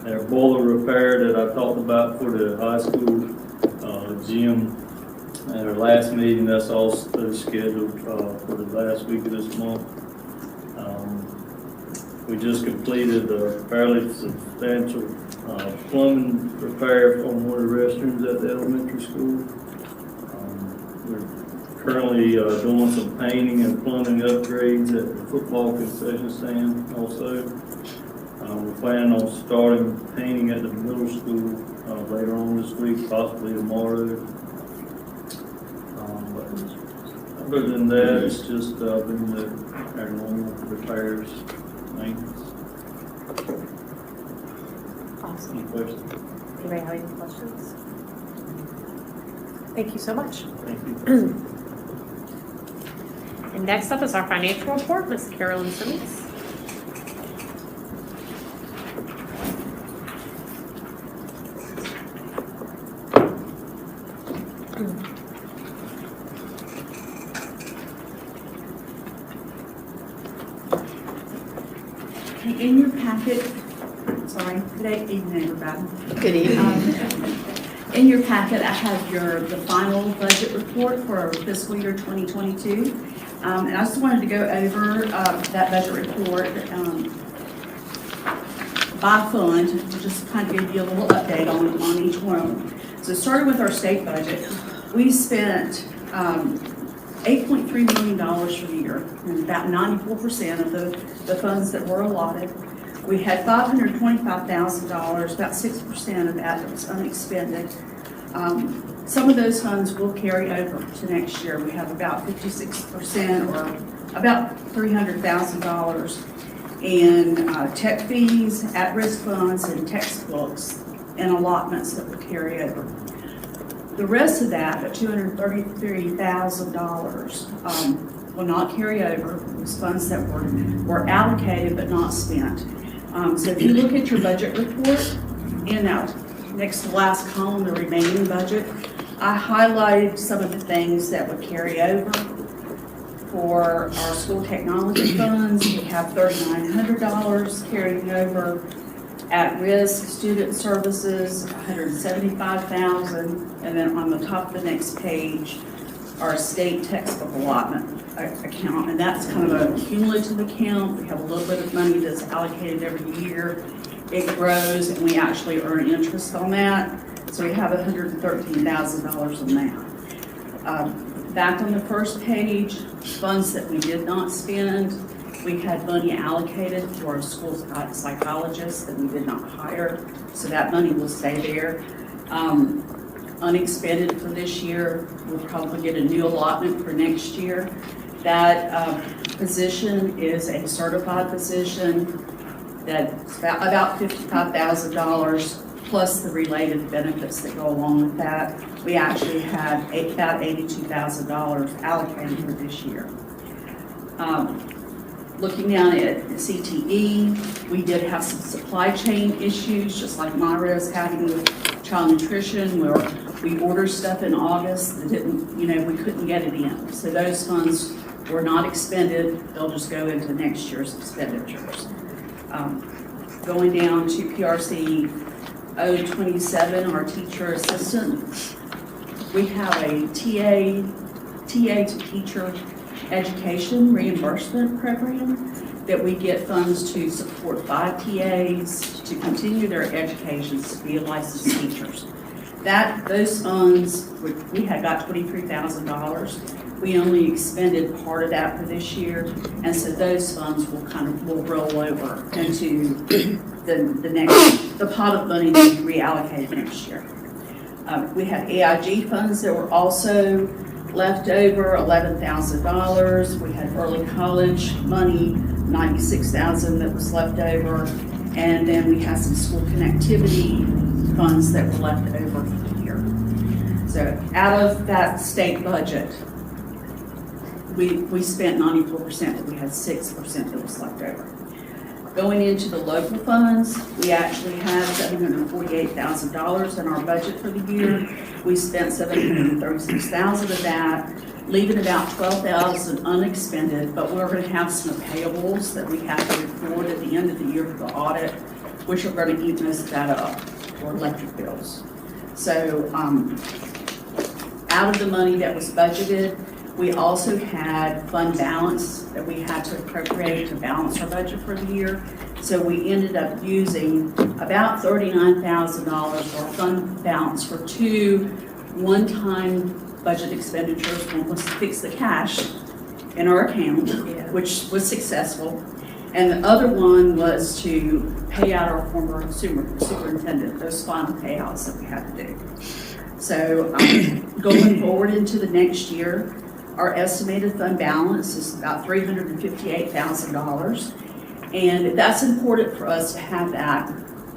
Their boiler repair that I talked about for the high school gym at our last meeting, that's also scheduled for the last week of this month. We just completed a fairly substantial plumbing repair on one of the restrooms at the elementary school. We're currently doing some painting and plumbing upgrades at the football concession stand also. We're planning on starting painting at the middle school later on this week, possibly tomorrow. Other than that, it's just been our normal repairs, maintenance. Any questions? Anybody have any questions? Thank you so much. Thank you. And next up is our financial report, Ms. Carolyn Simmons. In your packet, sorry, good evening, everybody. Good evening. In your packet, I have the final budget report for fiscal year 2022. And I just wanted to go over that budget report by fund to just kind of give you a little update on each one. So starting with our state budget, we spent $8.3 million for the year, and about 94% of the funds that were allotted. We had $525,000, about 6% of that was unexpended. Some of those funds will carry over to next year. We have about 56% or about $300,000 in tech fees, at-risk funds, and textbooks and allotments that will carry over. The rest of that, at $233,000, will not carry over. Those funds that were allocated but not spent. So if you look at your budget report, in that next to last column, the remaining budget, I highlighted some of the things that would carry over. For our school technology funds, we have $3,900 carrying over. At-risk student services, $175,000, and then on the top of the next page, our state textbook allotment account, and that's kind of a cumulative account. We have a little bit of money that's allocated every year. It grows, and we actually earn interest on that. So we have $113,000 on that. Back on the first page, funds that we did not spend. We had money allocated for our school psychologists that we did not hire, so that money will stay there. Unexpended for this year, we'll probably get a new allotment for next year. That position is a certified position that's about $55,000 plus the related benefits that go along with that. We actually had about $82,000 allocated for this year. Looking down at CTE, we did have some supply chain issues, just like Myra is having with child nutrition, where we ordered stuff in August that didn't, we couldn't get it in. So those funds were not expended. They'll just go into next year's expenditures. Going down to PRC 027, our teacher assistant, we have a TA to teacher education reimbursement program that we get funds to support 5 TAs to continue their educations to be licensed teachers. Those funds, we had got $23,000. We only expended part of that for this year, and so those funds will roll over into the pot of money to be reallocated next year. We had AIG funds that were also left over, $11,000. We had early college money, $96,000 that was left over, and then we had some school connectivity funds that were left over for the year. So out of that state budget, we spent 94%, but we had 6% that was left over. Going into the local funds, we actually had $748,000 in our budget for the year. We spent $736,000 of that, leaving about $12,000 unexpended, but we're going to have some payables that we have to record at the end of the year for the audit, which are going to eat most of that up, for electric bills. So out of the money that was budgeted, we also had fund balance that we had to appropriate to balance our budget for the year. So we ended up using about $39,000 for fund balance for 2 one-time budget expenditures. One was to fix the cash in our account, which was successful. And the other one was to pay out our former superintendent, those final payouts that we had to do. So going forward into the next year, our estimated fund balance is about $358,000. And that's important for us to have that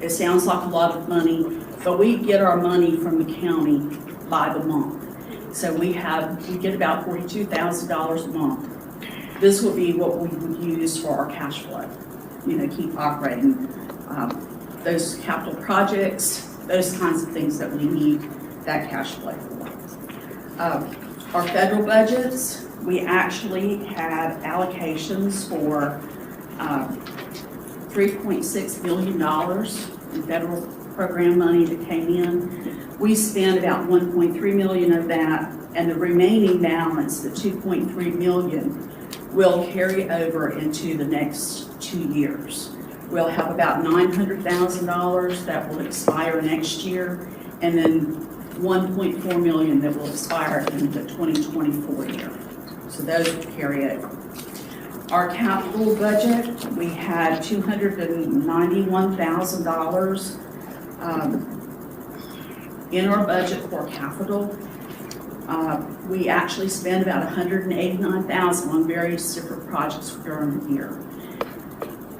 It sounds like a lot of money, but we get our money from the county by the month. So we get about $42,000 a month. This would be what we would use for our cash flow, keep operating those capital projects, those kinds of things that we need that cash flow for. Our federal budgets, we actually had allocations for $3.6 billion in federal program money that came in. We spent about $1.3 million of that, and the remaining balance, the $2.3 million, will carry over into the next 2 years. We'll have about $900,000 that will expire next year, and then $1.4 million that will expire in the 2024 year. So those will carry over. Our capital budget, we had $291,000 in our budget for capital. We actually spent about $189,000 on various different projects during the year.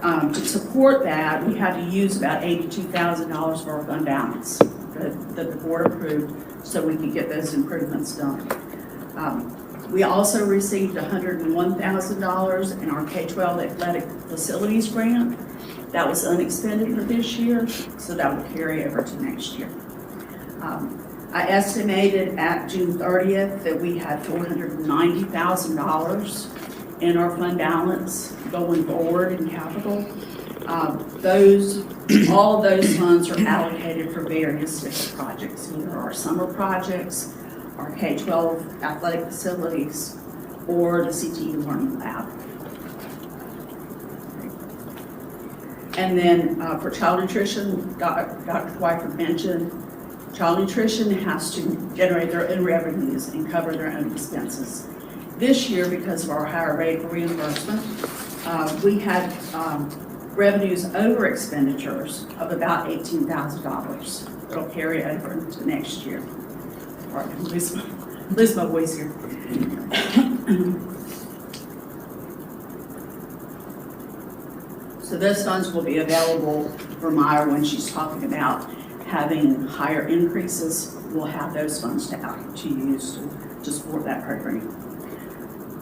To support that, we had to use about $82,000 of our fund balance that the board approved so we could get those improvements done. We also received $101,000 in our K-12 athletic facilities grant. That was unexpended for this year, so that will carry over to next year. I estimated at June 30th that we had $490,000 in our fund balance going forward in capital. All of those funds are allocated for various different projects, either our summer projects, our K-12 athletic facilities, or the CTE Learning Lab. And then for child nutrition, Dr. Twyford mentioned, child nutrition has to generate their own revenues and cover their own expenses. This year, because of our higher rate of reimbursement, we had revenues over expenditures of about $18,000. It'll carry over into next year. Pardon, lose my voice here. So those funds will be available for Meyer when she's talking about having higher increases. We'll have those funds to use to support that program.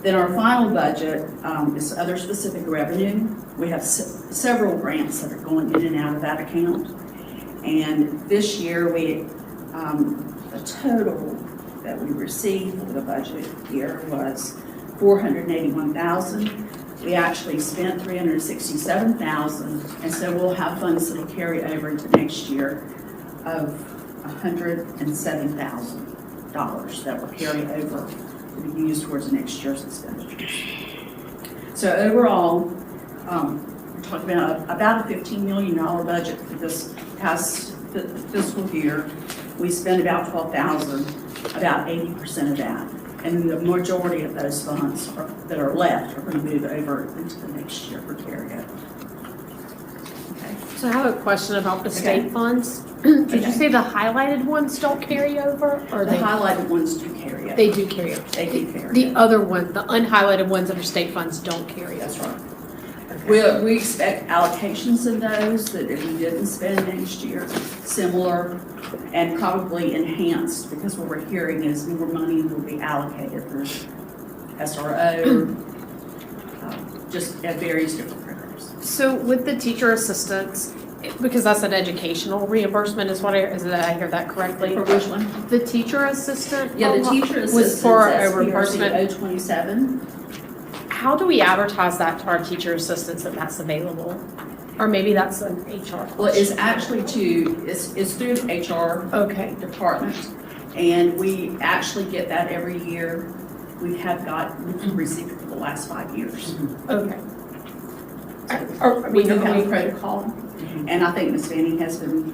Then our final budget is other specific revenue. We have several grants that are going in and out of that account. And this year, the total that we received for the budget year was $481,000. We actually spent $367,000, and so we'll have funds that will carry over into next year of $107,000 that will carry over to be used towards next year's expenditures. So overall, we're talking about a $15 million budget for this past fiscal year. We spent about $12,000, about 80% of that. And the majority of those funds that are left are going to move over into the next year for carryover. Okay. So I have a question about the state funds. Did you say the highlighted ones don't carry over? Or the highlighted ones do carry over. They do carry over. They do carry over. The other ones, the unhighlighted ones that are state funds don't carry over. That's right. Okay. We expect allocations in those that if we didn't spend next year, similar and probably enhanced, because what we're hearing is more money will be allocated for SRO, just at various different programs. So with the teacher assistants, because that's an educational reimbursement, is what I hear that correctly? For which one? The teacher assistant? Yeah, the teacher assistant was for a reimbursement. 027. How do we advertise that to our teacher assistants that that's available? Or maybe that's an HR question. Well, it's actually it's through the HR department, and we actually get that every year. We've received it for the last 5 years. Okay. We do have a protocol, and I think Ms. Fanning has been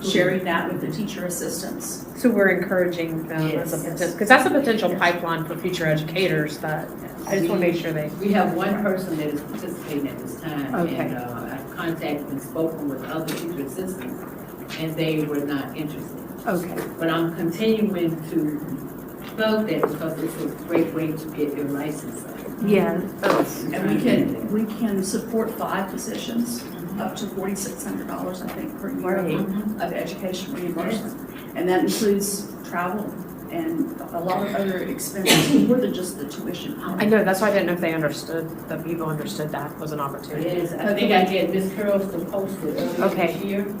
sharing that with the teacher assistants. So we're encouraging them as a potential, because that's a potential pipeline for future educators that I just want to make sure they. We have one person that is participating at this time. Okay. And I've contacted and spoken with other teacher assistants, and they were not interested. Okay. But I'm continuing to promote that because it's a great way to get your license. Yeah. And we can support 5 positions. up to $4,600, I think, per year Right. of education reimbursement. And that includes travel and a lot of other expenses, more than just the tuition. I know, that's why I didn't know if they understood, that people understood that was an opportunity. It is, I think I did Miss Curlston posted earlier Okay. this year.